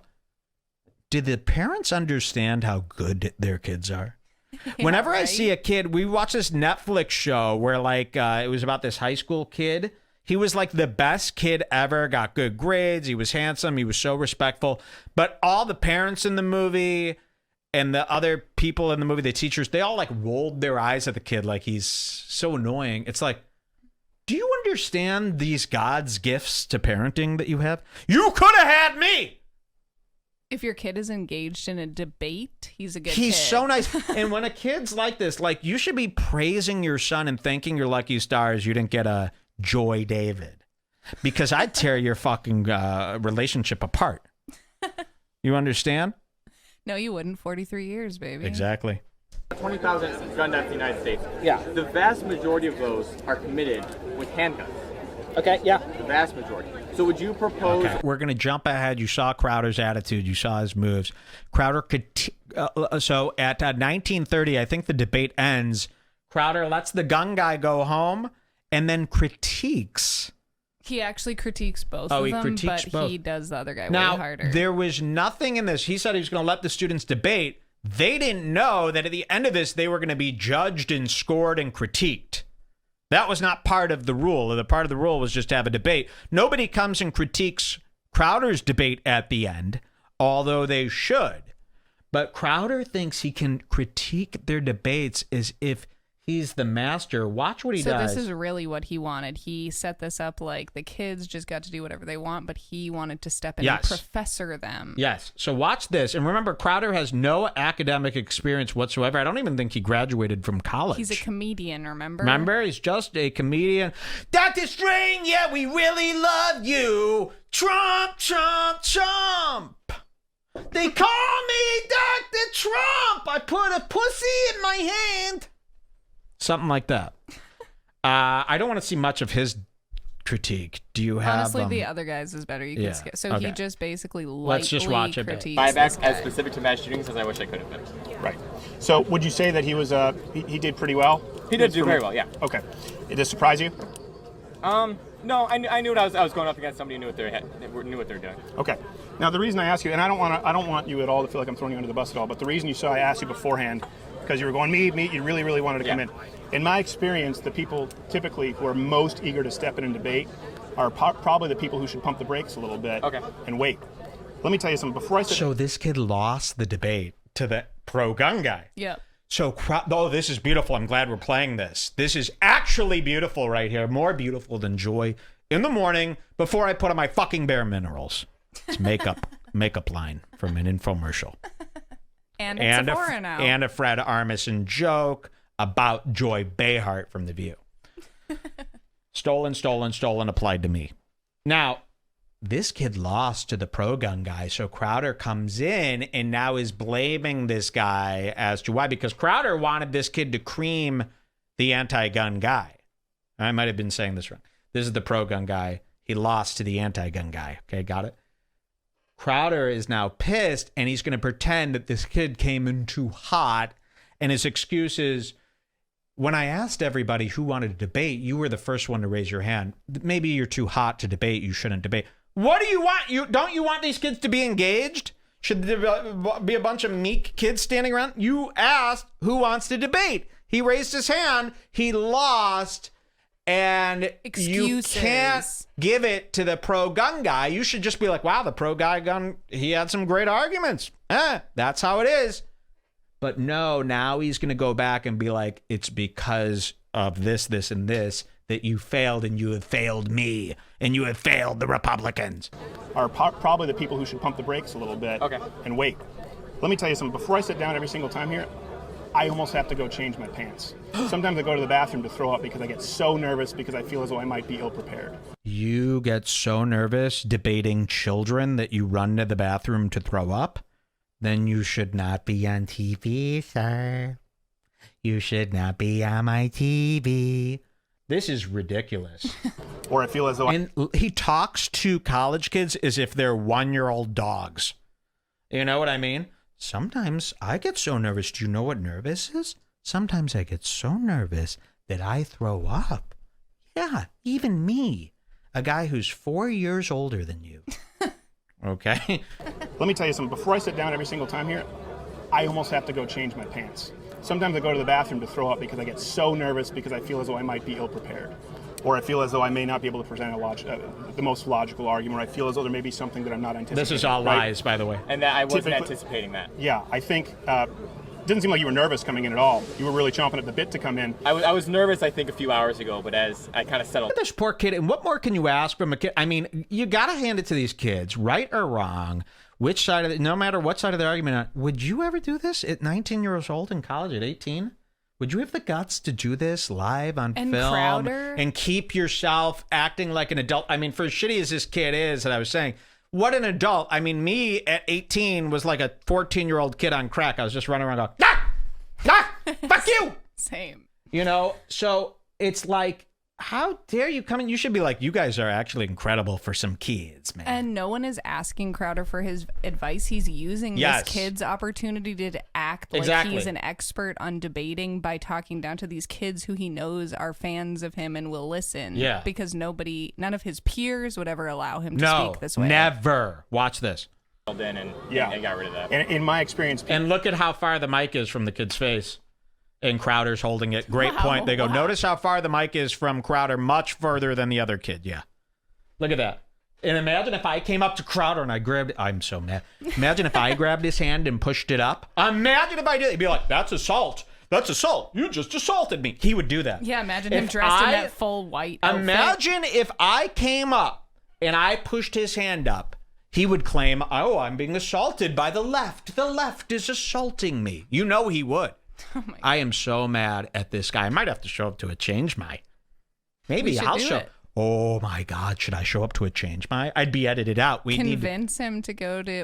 did the parents understand how good their kids are? Yeah, whenever I see a kid, we watch this Netflix show where, like, it was about this high school kid. He was, like, the best kid ever, got good grades. He was handsome. He was so respectful. But all the parents in the movie... and the other people in the movie, the teachers, they all like rolled their eyes at the kid like he's so annoying. It's like, do you understand these God's gifts to parenting that you have? You could have had me. If your kid is engaged in a debate, he's a good He's kid. so nice. And when a kid's like this, like you should be praising your son and thanking your lucky stars you didn't get a Joy David. Because I'd tear your fucking relationship apart. You understand? No, you wouldn't. 43 years, baby. Exactly. 20,000 gun deaths in the United States. Yeah. The vast majority of those are committed with handguns. Okay, yeah. The vast majority. So would you propose... Okay, we're going to jump ahead. You saw Crowder's attitude. You saw his moves. Crowder could... so at 1930, I think the debate ends. Crowder lets the gun guy go home and then critiques... He actually critiques both of them, but he does the other guy way harder. Now, there was nothing in this. He said he was going to let the students debate. They didn't know that at the end of this, they were going to be judged and scored and critiqued. That was not part of the rule. The part of the rule was just to have a debate. Nobody comes and critiques Crowder's debate at the end, although they should. But Crowder thinks he can critique their debates as if he's the master. Watch what he does. So this is really what he wanted. He set this up like the kids just got to do whatever they want, but he wanted to step in and professor them. Yes. So watch this. And remember, Crowder has no academic experience whatsoever. I don't even think he graduated from college. He's a comedian, remember? Remember? He's just a comedian. Dr. String, yeah, we really love you. Trump, Trump, Trump. They call me Dr. Trump. I put a pussy in my hand. Something like that. I don't want to see much of his critique. Do you have... Honestly, the other guys is better. You can skip. So he just basically lightly just watch a bit. critiques Buyback as specific to mass shootings as I wish I could have been. Right. So would you say that he was he did pretty well? He did do very well, yeah. Okay. Did this surprise you? No, I knew I was going up against somebody who knew what they were doing. Okay. Now the reason I ask you, and I don't want you at all to feel like I'm throwing you under the bus at all, but the reason you saw I asked you beforehand, because you were going, me, you really wanted to come in. In my experience, the people typically who are most eager to step in and debate are probably the people who should pump the brakes a little bit and wait. Let me tell you something. Before I said... So this kid lost the debate to the pro-gun guy. Yep. So, this is beautiful. I'm glad we're playing this. This is actually beautiful right here. More beautiful than Joy in the morning before I put on my fucking Bare Minerals. It's makeup line from an infomercial. And it's Sephora now. And a Fred Armisen joke about Joy Behar from The View. Stolen applied to me. Now, this kid lost to the pro-gun guy, so Crowder comes in and now is blaming this guy as to why. Because Crowder wanted this kid to cream the anti-gun guy. I might have been saying this wrong. This is the pro-gun guy. He lost to the anti-gun guy. Okay, got it? Crowder is now pissed, and he's going to pretend that this kid came in too hot, and his excuse is, when I asked everybody who wanted to debate, you were the first one to raise your hand. Maybe you're too hot to debate. You shouldn't debate. What do you want? Don't you want these kids to be engaged? Should there be a bunch of meek kids standing around? You asked who wants to debate. He raised his hand. He lost. And Excuses. You can't give it to the pro-gun guy. You should just be like, wow, the pro-gun, he had some great arguments. That's how it is. But no, now he's going to go back and be like, it's because of this, this, and this that you failed, and you have failed me, and you have failed the Republicans. Are probably the people who should pump the brakes a little bit and wait. Let me tell you something. Before I sit down every single time here, I almost have to go change my pants. Sometimes I go to the bathroom to throw up because I get so nervous because I feel as though I might be ill-prepared. You get so nervous debating children that you run to the bathroom to throw up? Then you should not be on TV, sir. You should not be on my TV. This is ridiculous. Or I feel as though... And he talks to college kids as if they're 1-year-old dogs. You know what I mean? Sometimes I get so nervous. Do you know what nervous is? Sometimes I get so nervous that I throw up. Yeah, even me. A guy who's 4 years older than you. Okay? Let me tell you something. Before I sit down every single time here, I almost have to go change my pants. Sometimes I go to the bathroom to throw up because I get so nervous because I feel as though I might be ill-prepared. Or I feel as though I may not be able to present the most logical argument, or I feel as though there may be something that I'm not anticipating. This is all lies, by the way. And that I wasn't anticipating that. Yeah, I think... It didn't seem like you were nervous coming in at all. You were really chomping at the bit to come in. I was nervous, I think, a few hours ago, but as I kind of settled... This poor kid, and what more can you ask from a kid? I mean, you got to hand it to these kids, right or wrong, which side of no matter what side of the argument, would you ever do this at 19 years old in college at 18? Would you have the guts to do this live on film Crowder? And keep yourself acting like an adult? I mean, for as shitty as this kid is, that I was saying, what an adult. I mean, me at 18 was like a 14-year-old kid on crack. I was just running around going, fuck you. Same. You know, so it's like, how dare you come in? You should be like, you guys are actually incredible for some kids, man. And no one is asking Crowder for his advice. He's using this kid's opportunity to act like he's an expert on debating by talking down to these kids who he knows are fans of him and will listen. Yeah. Because none of his peers would ever allow him to speak this way. Never. Watch this. And got rid of that. And in my experience... And look at how far the mic is from the kid's face. And Crowder's holding it. Great point. They go, notice how far the mic is from Crowder, much further than the other kid. Yeah. Look at that. And imagine if I came up to Crowder and I grabbed... I'm so mad. Imagine if I grabbed his hand and pushed it up. Imagine if I did. He'd be like, that's assault. That's assault. You just assaulted me. He would do that. Yeah, imagine him dressed in that full white outfit. Imagine if I came up and I pushed his hand up. He would claim, oh, I'm being assaulted by the left. The left is assaulting me. You know he would. Oh my God. I am so mad at this guy. I might have to show up to a Change My. Maybe I'll show up. Oh my God, should I show up to a Change My? I'd be edited out. Convince him to go to,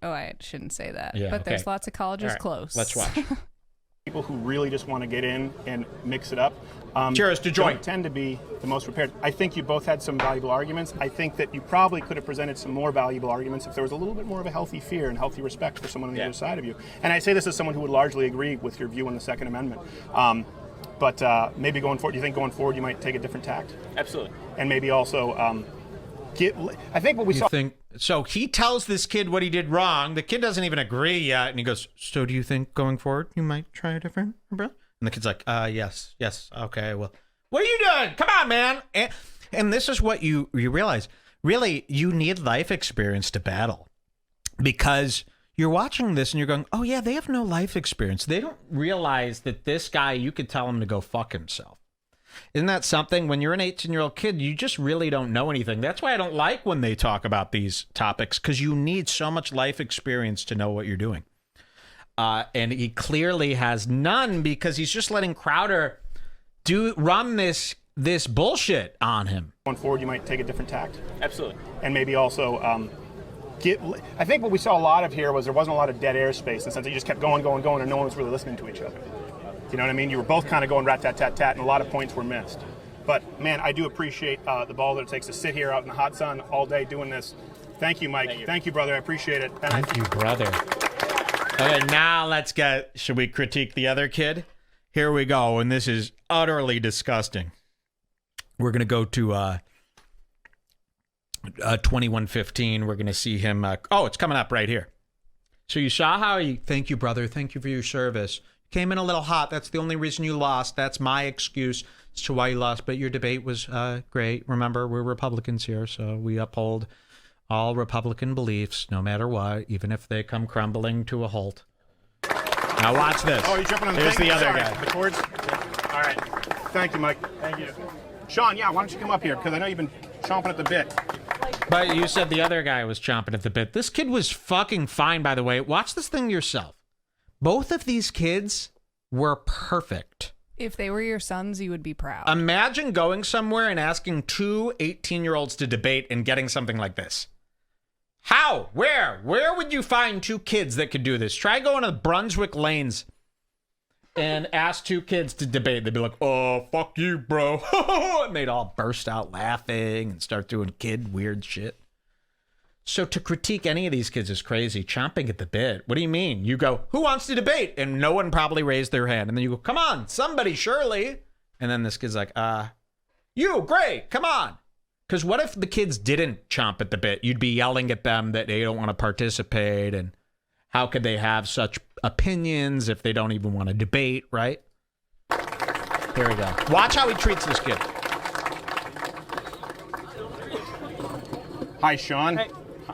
I shouldn't say that. Yeah, but there's lots of colleges close. Let's watch. People who really just want to get in and mix it up. Cheers to join. Don't tend to be the most prepared. I think you both had some valuable arguments. I think that you probably could have presented some more valuable arguments if there was a little bit more of a healthy fear and healthy respect for someone on the other side of you. And I say this as someone who would largely agree with your view on the Second Amendment. But maybe going forward, do you think going forward you might take a different tact? Absolutely. And maybe also I think what we saw... So he tells this kid what he did wrong. The kid doesn't even agree yet. And he goes, so do you think going forward you might try a different umbrella? And the kid's like, yes, okay, well, what are you doing? Come on, man. And this is what you realize. Really, you need life experience to battle. Because you're watching this and you're going, oh, yeah, they have no life experience. They don't realize that this guy, you could tell him to go fuck himself. Isn't that something? When you're an 18-year-old kid, you just really don't know anything. That's why I don't like when they talk about these topics, because you need so much life experience to know what you're doing. And he clearly has none because he's just letting Crowder run this bullshit on him. Going forward, you might take a different tact. Absolutely. And maybe also I think what we saw a lot of here was there wasn't a lot of dead airspace in the sense that you just kept going, and no one was really listening to each other. You know what I mean? You were both kind of going rat-tat-tat-tat, and a lot of points were missed. But, man, I do appreciate the ball that it takes to sit here out in the hot sun all day doing this. Thank you, Mike. Thank you, brother. I appreciate it. And Thank you, brother. Okay, now should we critique the other kid? Here we go, and this is utterly disgusting. We're going to go to 2115. We're going to see him. Oh, it's coming up right here. So you saw how he, thank you, brother. Thank you for your service. Came in a little hot. That's the only reason you lost. That's my excuse as to why you lost. But your debate was great. Remember, we're Republicans here, so we uphold all Republican beliefs, no matter what, even if they come crumbling to a halt. Now watch this. Oh, you're jumping on the Here's thing? the other Sorry, guy. The cords? All right. Thank you, Mike. Thank you. Sean, yeah, why don't you come up here? Because I know you've been chomping at the bit. But you said the other guy was chomping at the bit. This kid was fucking fine, by the way. Watch this thing yourself. Both of these kids were perfect. If they were your sons, you would be proud. Imagine going somewhere and asking two 18-year-olds to debate and getting something like this. How? Where? Where would you find two kids that could do this? Try going to Brunswick Lanes and ask two kids to debate. They'd be like, oh, fuck you, bro. And they'd all burst out laughing and start doing kid weird shit. So to critique any of these kids is crazy. Chomping at the bit. What do you mean? You go, who wants to debate? And no one probably raised their hand. And then you go, come on, somebody, surely. And then this kid's like, you, great, come on. Because what if the kids didn't chomp at the bit? You'd be yelling at them that they don't want to participate, and how could they have such opinions if they don't even want to debate, right? Here we go. Watch how he treats this kid. Hi, Sean. Hey.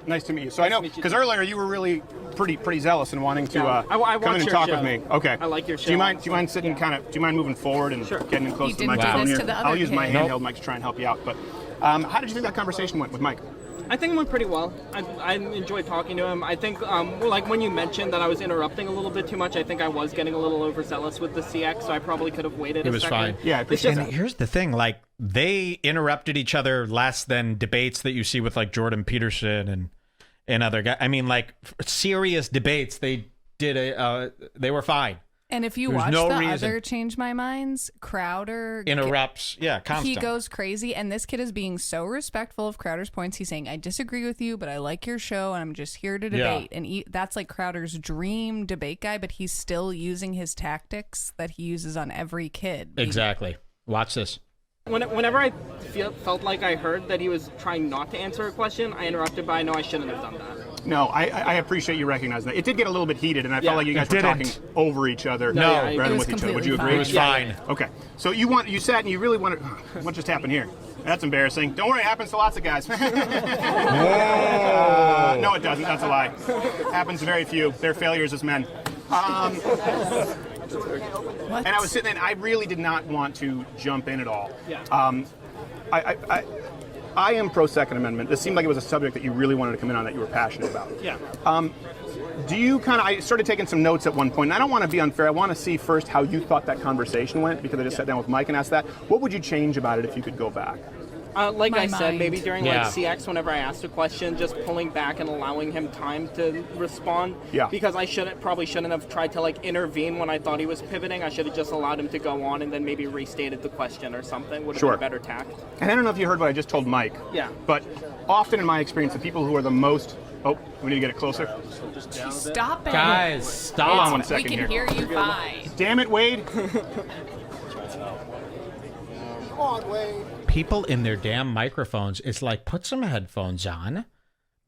Nice to meet you. So I know, because earlier you were really pretty zealous and wanting to come in and talk with me. Okay. I like your show. Do you mind sitting do you mind moving forward and getting in close to the microphone here? I'll use my handheld mic to try and help you out. But how did you think that conversation went with Mike? I think it went pretty well. I enjoyed talking to him. I think, like when you mentioned that I was interrupting a little bit too much, I think I was getting a little overzealous with the CX, so I probably could have waited a second. It was fine. Yeah, I appreciate it. Here's the thing, like, they interrupted each other less than debates that you see with, like, Jordan Peterson and other guys. I mean, like, serious debates, they were fine. And if you watch the other Change My Minds, Crowder interrupts, constantly. He goes crazy, and this kid is being so respectful of Crowder's points. He's saying, I disagree with you, but I like your show, and I'm just here to debate. Yeah. And that's like Crowder's dream debate guy, but he's still using his tactics that he uses on every kid. Exactly. Watch this. Whenever I felt like I heard that he was trying not to answer a question, I interrupted, but I know I shouldn't have done that. No, I appreciate you recognizing that. It did get a little bit heated, and I felt like you guys were talking over each other rather than with each other. Would you agree? It was fine. Okay. So you sat and you really wanted... What just happened here? That's embarrassing. Don't worry, it happens to lots of guys. No, it doesn't. That's a lie. Happens to very few. They're failures as men. And I was sitting there, and I really did not want to jump in at all. Yeah. I am pro Second Amendment. This seemed like it was a subject that you really wanted to come in on, that you were passionate about. Yeah. Do you I started taking some notes at one point, and I don't want to be unfair. I want to see first how you thought that conversation went, because I just sat down with Mike and asked that. What would you change about it if you could go back? Like I said, maybe during like CX, whenever I asked a question, just pulling back and allowing him time to respond. Yeah. Because I probably shouldn't have tried to like intervene when I thought he was pivoting. I should have just allowed him to go on and then maybe restated the question or something. Would have been a better tact. And I don't know if you heard what I just told Mike. Yeah. But often in my experience, the people who are the most... Oh, we need to get it closer. Stop it. Guys, stop. Hold on 1 second here. We can hear you fine. Damn it, Wade. Come on, Wade. People in their damn microphones, it's like, put some headphones on.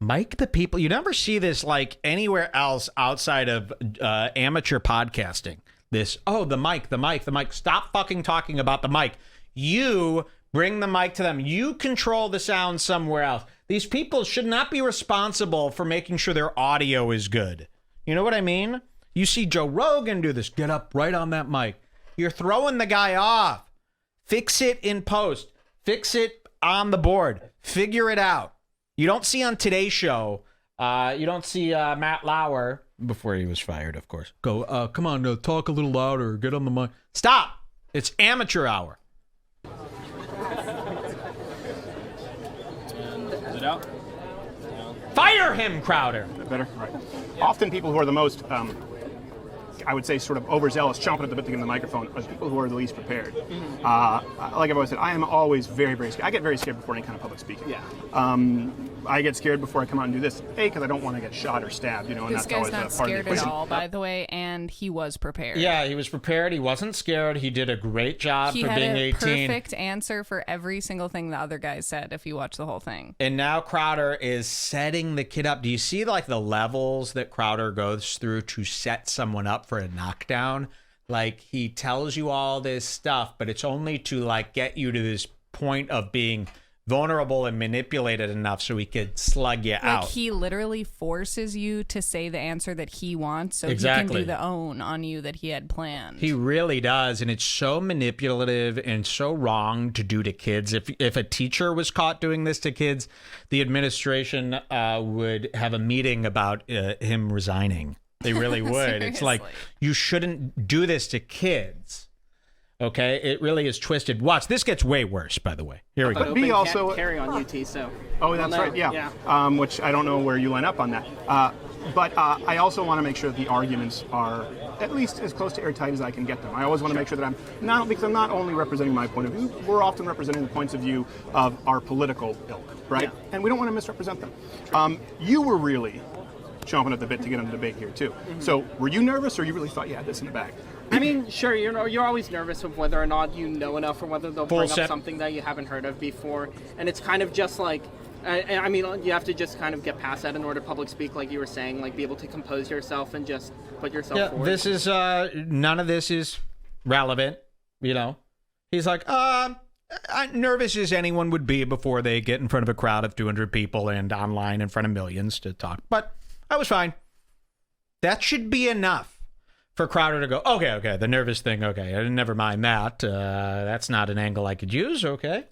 Mic the people. You never see this like anywhere else outside of amateur podcasting. The mic. Stop fucking talking about the mic. You bring the mic to them. You control the sound somewhere else. These people should not be responsible for making sure their audio is good. You know what I mean? You see Joe Rogan do this. Get up right on that mic. You're throwing the guy off. Fix it in post. Fix it on the board. Figure it out. You don't see on today's show, you don't see Matt Lauer, before he was fired, of course, go, come on, talk a little louder, get on the mic. Stop. It's amateur hour. Is it out? Fire him, Crowder. Better? Right. Often people who are the most... I would say sort of overzealous, chomping at the bit to get in the microphone, are the people who are the least prepared. Like I've always said, I am always very, very scared. I get very scared before any kind of public speaking. Yeah. I get scared before I come out and do this. Because I don't want to get shot or stabbed, and this that's guy's always not part of the scared at equation. all, by the way, and he was prepared. Yeah, he was prepared. He wasn't scared. He did a great job for being 18. He had a perfect answer for every single thing the other guy said if you watch the whole thing. And now Crowder is setting the kid up. Do you see like the levels that Crowder goes through to set someone up for a knockdown? Like, he tells you all this stuff, but it's only to like get you to this point of being vulnerable and manipulated enough so he could slug you out. Like, he literally forces you to say the answer that he wants so he can do the own on you that he had planned. He really does, and it's so manipulative and so wrong to do to kids. If a teacher was caught doing this to kids, the administration would have a meeting about him resigning. They really would. It's like, you shouldn't do this to kids. Okay? It really is twisted. Watch, this gets way worse, by the way. Here we go. But B also carry on UT, so. Oh, that's right, yeah. Which I don't know where you line up on that. But I also want to make sure that the arguments are at least as close to airtight as I can get them. I always want to make sure that because I'm not only representing my point of view, we're often representing the points of view of our political ilk, right? Yeah. And we don't want to misrepresent them. You were really chomping at the bit to get on the debate here too. Mm-hmm. So were you nervous, or you really thought you had this in the bag? I mean, sure, you're always nervous of whether or not you know enough, or whether they'll bring up something that you haven't heard of before. And it's kind of just like, I mean, you have to just kind of get past that in order to public speak, like you were saying, like be able to compose yourself and just put yourself forward. This is, none of this is relevant, He's like, nervous as anyone would be before they get in front of a crowd of 200 people and online in front of millions to talk. But I was fine. That should be enough for Crowder to go, okay, the nervous thing, okay, never mind that. That's not an angle I could use, okay.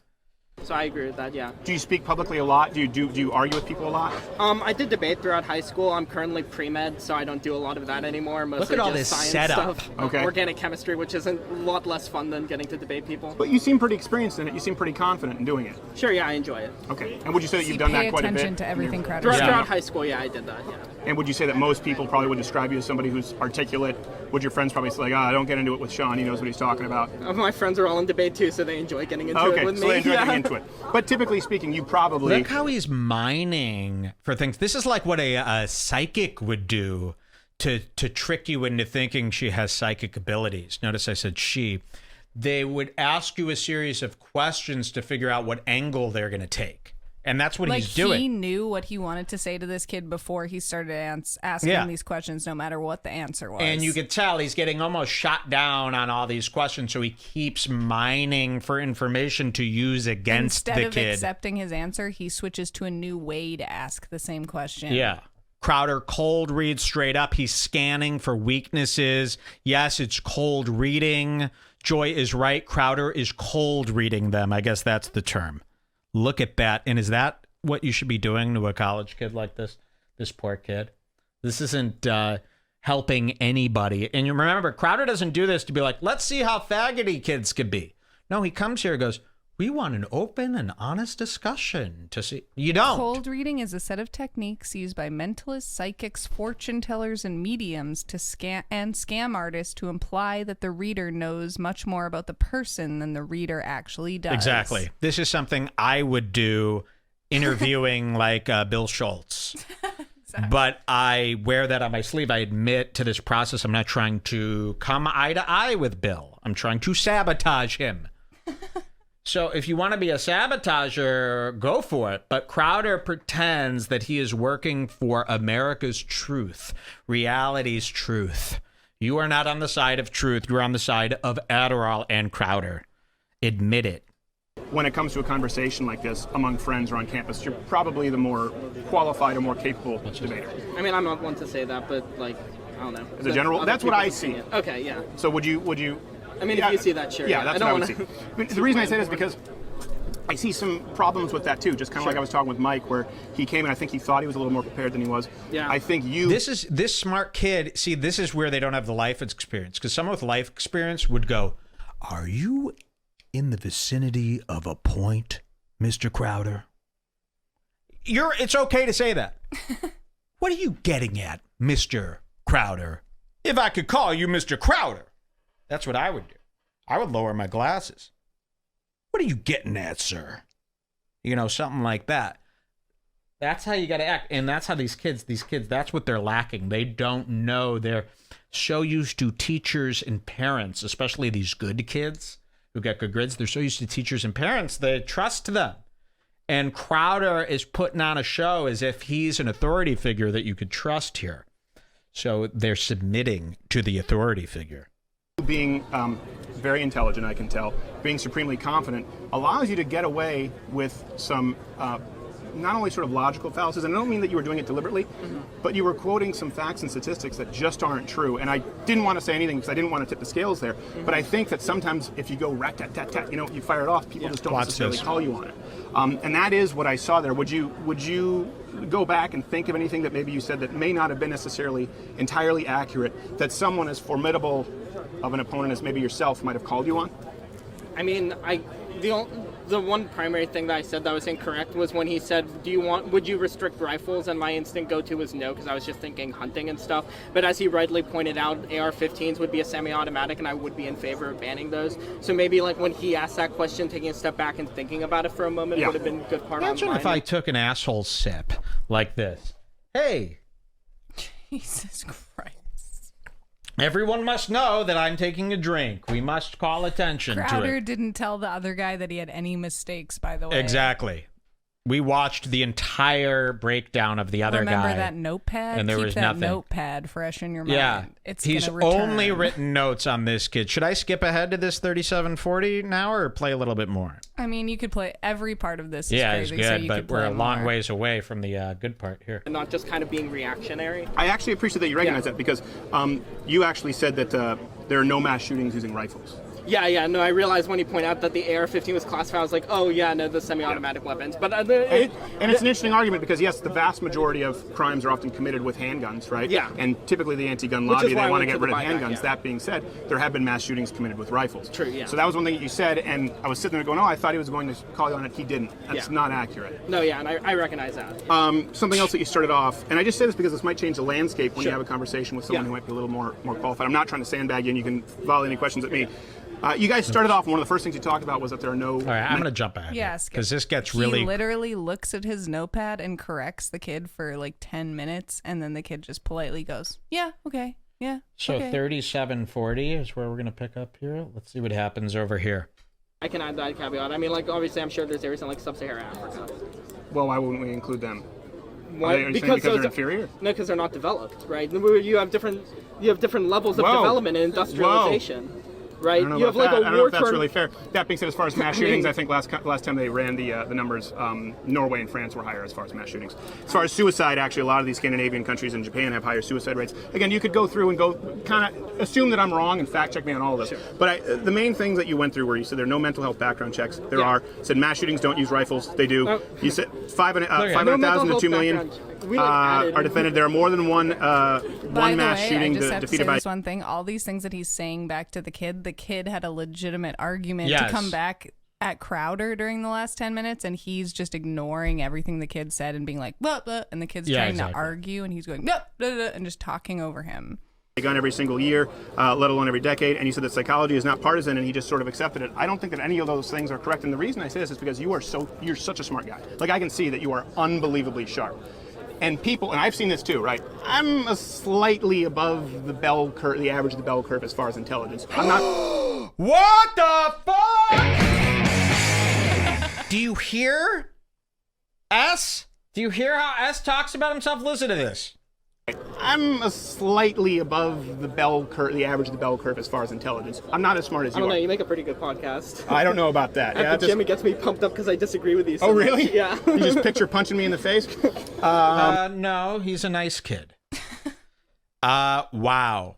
So I agree with that, yeah. Do you speak publicly a lot? Do you argue with people a lot? I did debate throughout high school. I'm currently pre-med, so I don't do a lot of that anymore. Mostly Look at all just this science setup. stuff. Okay. Organic chemistry, which is a lot less fun than getting to debate people. But you seem pretty experienced in it. You seem pretty confident in doing it. Sure, yeah, I enjoy it. Okay. And would you say that you've done that quite a bit? Pay attention to everything Crowder says. Throughout high school, yeah, I did that, yeah. And would you say that most people probably would describe you as somebody who's articulate? Would your friends probably say, like, don't get into it with Sean, he knows what he's talking about? My friends are all in debate too, so they enjoy getting into it with me. Okay, so they enjoy getting into it. But typically speaking, you probably... Look how he's mining for things. This is like what a psychic would do to trick you into thinking she has psychic abilities. Notice I said she. They would ask you a series of questions to figure out what angle they're going to take. And that's what he's doing. He knew what he wanted to say to this kid before he started asking these questions, no matter what the answer was. And you could tell he's getting almost shot down on all these questions, so he keeps mining for information to use against the kid. Instead of accepting his answer, he switches to a new way to ask the same question. Yeah. Crowder cold reads straight up. He's scanning for weaknesses. Yes, it's cold reading. Joy is right. Crowder is cold reading them. I guess that's the term. Look at that. And is that what you should be doing to a college kid like this? This poor kid. This isn't helping anybody. And you remember, Crowder doesn't do this to be like, let's see how faggoty kids could be. No, he comes here and goes, we want an open and honest discussion to see. You don't. Cold reading is a set of techniques used by mentalists, psychics, fortune tellers, and mediums to scam artists to imply that the reader knows much more about the person than the reader actually does. Exactly. This is something I would do interviewing like Bill Schultz. Exactly. But I wear that on my sleeve. I admit to this process. I'm not trying to come eye to eye with Bill. I'm trying to sabotage him. So if you want to be a sabotager, go for it. But Crowder pretends that he is working for America's truth, reality's truth. You are not on the side of truth. You're on the side of Adderall and Crowder. Admit it. When it comes to a conversation like this among friends or on campus, you're probably the more qualified or more capable debater. I mean, I'm not one to say that, but like, I don't know. As a general, that's what I see. Okay, yeah. So would you? I mean, if you see that, sure. Yeah, that's what I would see. The reason I say this is because I see some problems with that too. Just kind of like I was talking with Mike, where he came and I think he thought he was a little more prepared than he was. Yeah. I think this smart kid. See, this is where they don't have the life experience, because someone with life experience would go, "Are you in the vicinity of a point, Mr. Crowder?" It's okay to say that. What are you getting at, Mr. Crowder? If I could call you Mr. Crowder. That's what I would do. I would lower my glasses. What are you getting at, sir? Something like that. That's how you got to act. And that's how these kids, that's what they're lacking. They don't know. They're so used to teachers and parents, especially these good kids who get good grades. They're so used to teachers and parents, they trust them. And Crowder is putting on a show as if he's an authority figure that you could trust here. So they're submitting to the authority figure. Being very intelligent, I can tell, being supremely confident allows you to get away with some not only sort of logical fallacies, and I don't mean that you were doing it deliberately, but you were quoting some facts and statistics that just aren't true. And I didn't want to say anything because I didn't want to tip the scales there. But I think that sometimes if you go rat-tat-tat-tat, you know, you fire it off, people just don't necessarily call you on it. And that is what I saw there. Would you go back and think of anything that maybe you said that may not have been necessarily entirely accurate, that someone as formidable of an opponent as maybe yourself might have called you on? I mean, the one primary thing that I said that was incorrect was when he said, would you restrict rifles? And my instinct go-to was no, because I was just thinking hunting and stuff. But as he rightly pointed out, AR-15s would be a semi-automatic, and I would be in favor of banning those. So maybe like when he asked that question, taking a step back and thinking about it for a moment would have been a good part of Imagine if I took an asshole sip like this. Hey. Jesus Christ. Everyone must know that I'm taking a drink. We must call attention to it. Crowder didn't tell the other guy that he had any mistakes, by the way. Exactly. We watched the entire breakdown of the other guy. Remember that notepad? And there was that nothing. Notepad fresh in your mind. Yeah. He's gonna return. only written notes on this kid. Should I skip ahead to this 3740 now or play a little bit more? I mean, you could play every part of this. Is yeah, crazy, it's good, so you but could we're play a long more. ways away from the good part here. And not just kind of being reactionary. I actually appreciate that you recognize that, because you actually said that there are no mass shootings using rifles. Yeah, no, I realized when he pointed out that the AR-15 was classified, I was like, oh, yeah, no, the semi-automatic weapons. But and it's an interesting argument, because, yes, the vast majority of crimes are often committed with handguns, right? Yeah. And typically the anti-gun Which lobby, is why they I want to went get to rid of the buyback, handguns. yeah. That being said, there have been mass shootings committed with rifles. True, yeah. So that was one thing that you said, and I was sitting there going, oh, I thought he was going to call you on it. He didn't. That's not accurate. No, yeah, and I recognize that. Something else that you started off, and I just say this because this might change the landscape when you have a conversation with someone who might be a little more qualified. I'm not trying to sandbag you, and you can volley any questions at me. You guys started off, and one of the first things you talked about was that there are no... All right, I'm going to jump ahead. Yes. Because this gets really... He literally looks at his notepad and corrects the kid for like 10 minutes, and then the kid just politely goes, yeah, okay, yeah, So okay. 3740 is where we're going to pick up here. Let's see what happens over here. I can add that caveat. I mean, like, obviously, I'm sure there's areas in, like, sub-Saharan Africa. Well, why wouldn't we include them? Why? Are you saying because they're inferior? No, because they're not developed, right? You have different levels of development and industrialization. Right? I don't know you have about like that. a I don't know war if that's torn... really fair. That being said, as far as mass shootings, I think last time they ran the numbers, Norway and France were higher as far as mass shootings. As far as suicide, actually, a lot of these Scandinavian countries and Japan have higher suicide rates. Again, you could go through and go kind of assume that I'm wrong and fact check me on all of this. Sure. But the main things that you went through were you said there are no mental health background checks. There are. You said mass shootings don't use rifles. They do. You said 500,000 to 2 million are defended. There are more than one mass shooting I just have defeated to say by. this one thing. All these things that he's saying back to the kid had a legitimate argument to come back at Crowder during the last 10 minutes, and he's just ignoring everything the kid said and being like, blah, blah, and the kid's trying to argue, and he's going, blah, blah, blah, and just talking over him. A gun every single year, let alone every decade, and you said that psychology is not partisan, and he just sort of accepted it. I don't think that any of those things are correct, and the reason I say this is because you're such a smart guy. Like, I can see that you are unbelievably sharp. And people, and I've seen this too, right? I'm slightly above the bell curve, the average of the bell curve as far as intelligence. I'm not. What the fuck? Do you hear S? Do you hear how S talks about himself? Listen to this. I'm slightly above the bell curve, the average of the bell curve as far as intelligence. I'm not as smart as you I don't are. know, you make a pretty good podcast. I don't know about that. At the gym, it gets me pumped up because I disagree with you. So oh, really? Much. Yeah. You just picture punching me in the face? No, he's a nice kid. Wow.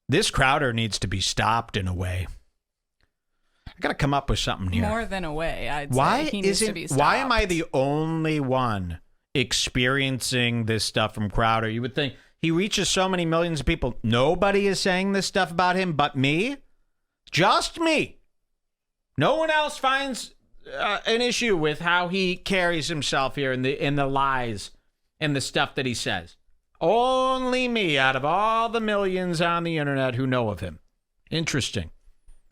This Crowder needs to be stopped in a way. I got to come up with something here. More than a way, I'd say. He needs to be stopped. Why am I the only one experiencing this stuff from Crowder? You would think he reaches so many millions of people. Nobody is saying this stuff about him but me. Just me. No one else finds an issue with how he carries himself here in the lies and the stuff that he says. Only me out of all the millions on the internet who know of him. Interesting.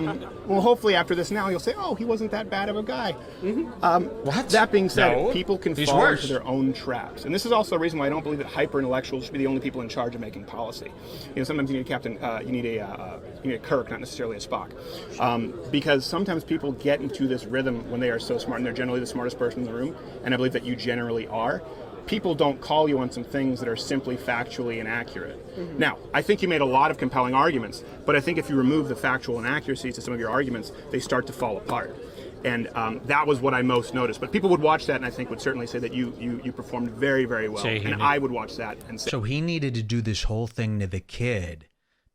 Well, hopefully after this now, you'll say, oh, he wasn't that bad of a guy. What? That being said, No. people can He's fall worse. into their own traps. And this is also a reason why I don't believe that hyper-intellectuals should be the only people in charge of making policy. You know, sometimes you need a captain, you need a Kirk, not necessarily a Spock. Because sometimes people get into this rhythm when they are so smart, and they're generally the smartest person in the room, and I believe that you generally are. People don't call you on some things that are simply factually inaccurate. Now, I think you made a lot of compelling arguments, but I think if you remove the factual inaccuracies to some of your arguments, they start to fall apart. And that was what I most noticed. But people would watch that and I think would certainly say that you performed very, very well. And I would watch that and say... So he needed to do this whole thing to the kid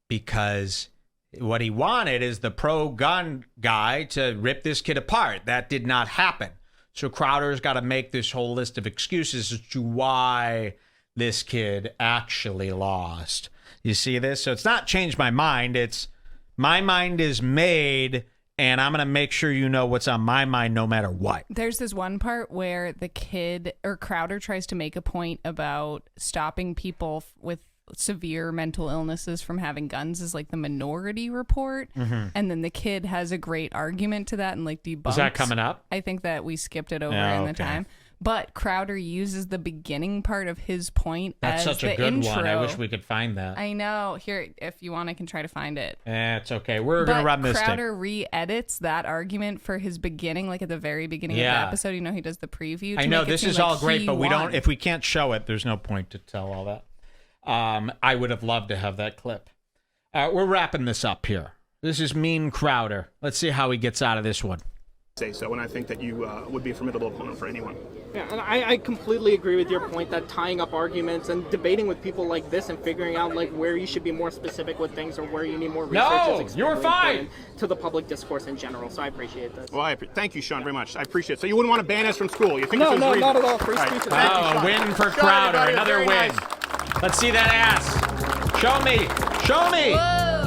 because what he wanted is the pro-gun guy to rip this kid apart. That did not happen. So Crowder's got to make this whole list of excuses as to why this kid actually lost. You see this? So it's not changed my mind. It's my mind is made, and I'm going to make sure you know what's on my mind no matter what. There's this one part where the kid, or Crowder, tries to make a point about stopping people with severe mental illnesses from having guns is like the Minority Report, and then the kid has a great argument to that and like debunks. Is that coming up? I think that we skipped it over in the time, but Crowder uses the beginning part of his point That's as such a the good intro. one. I wish we could find that. I know. Here, if you want, I can try to find it. It's okay. We're gonna run this. Crowder re-edits that argument for his beginning, like at the very beginning of the episode. You know, he does the preview. I know this is all great, but we don't. If we can't show it, there's no point to tell all that. I would have loved to have that clip. We're wrapping this up here. This is Mean Crowder. Let's see how he gets out of this one. Say so, and I think that you would be a formidable opponent for anyone. Yeah, and I completely agree with your point that tying up arguments and debating with people like this and figuring out like where you should be more specific with things or where you need more research is you're fine to the public discourse in general. So I appreciate this. Well, thank you, Sean, very much. I appreciate it. So you wouldn't want to ban us from school? You think No, this is no, reasonable? not at all. Free speech. Right. A win for Sean, Crowder. everybody, Another very win. nice. Let's see that ass. Show me. Show me.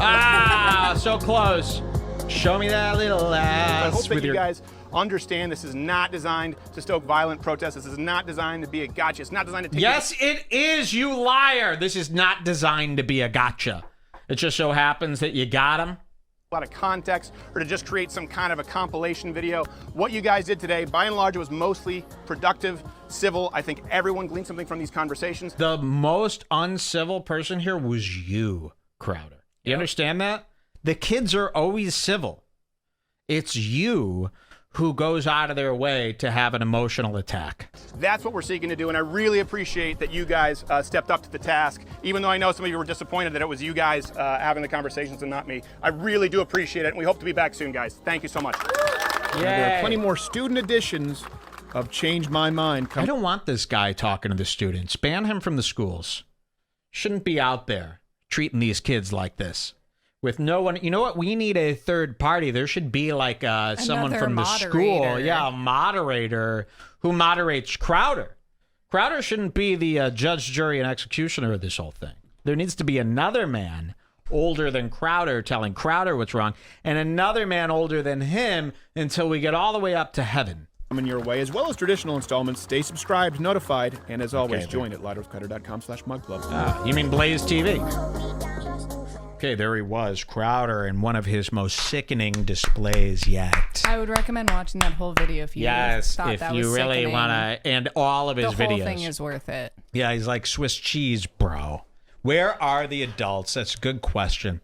Ah, so close. Show me that little ass. I hope that you guys understand this is not designed to stoke violent protests. This is not designed to be a gotcha. It's not designed to take... Yes, it is, you liar. This is not designed to be a gotcha. It just so happens that you got him. A lot of context or to just create some kind of a compilation video. What you guys did today, by and large, it was mostly productive, civil. I think everyone gleaned something from these conversations. The most uncivil person here was you, Crowder. You understand that? The kids are always civil. It's you who goes out of their way to have an emotional attack. That's what we're seeking to do, and I really appreciate that you guys stepped up to the task, even though I know some of you were disappointed that it was you guys having the conversations and not me. I really do appreciate it, and we hope to be back soon, guys. Thank you so much. There are plenty more student editions of Change My Mind. I don't want this guy talking to the students. Ban him from the schools. Shouldn't be out there treating these kids like this. With no one, you know what? We need a third party. There should be like someone from the school. Yeah, a moderator who moderates Crowder. Crowder shouldn't be the judge, jury, and executioner of this whole thing. There needs to be another man older than Crowder telling Crowder what's wrong, and another man older than him until we get all the way up to heaven. Coming your way, as well as traditional installments. Stay subscribed, notified, and as always, join at lighthousecrowder.com/mugclub. You mean Blaze TV? Okay, there he was, Crowder, in one of his most sickening displays yet. I would recommend watching that whole video if you thought if that you was really sickening. want to, and all of his videos. The whole thing is worth it. Yeah, he's like Swiss cheese, bro. Where are the adults? That's a good question.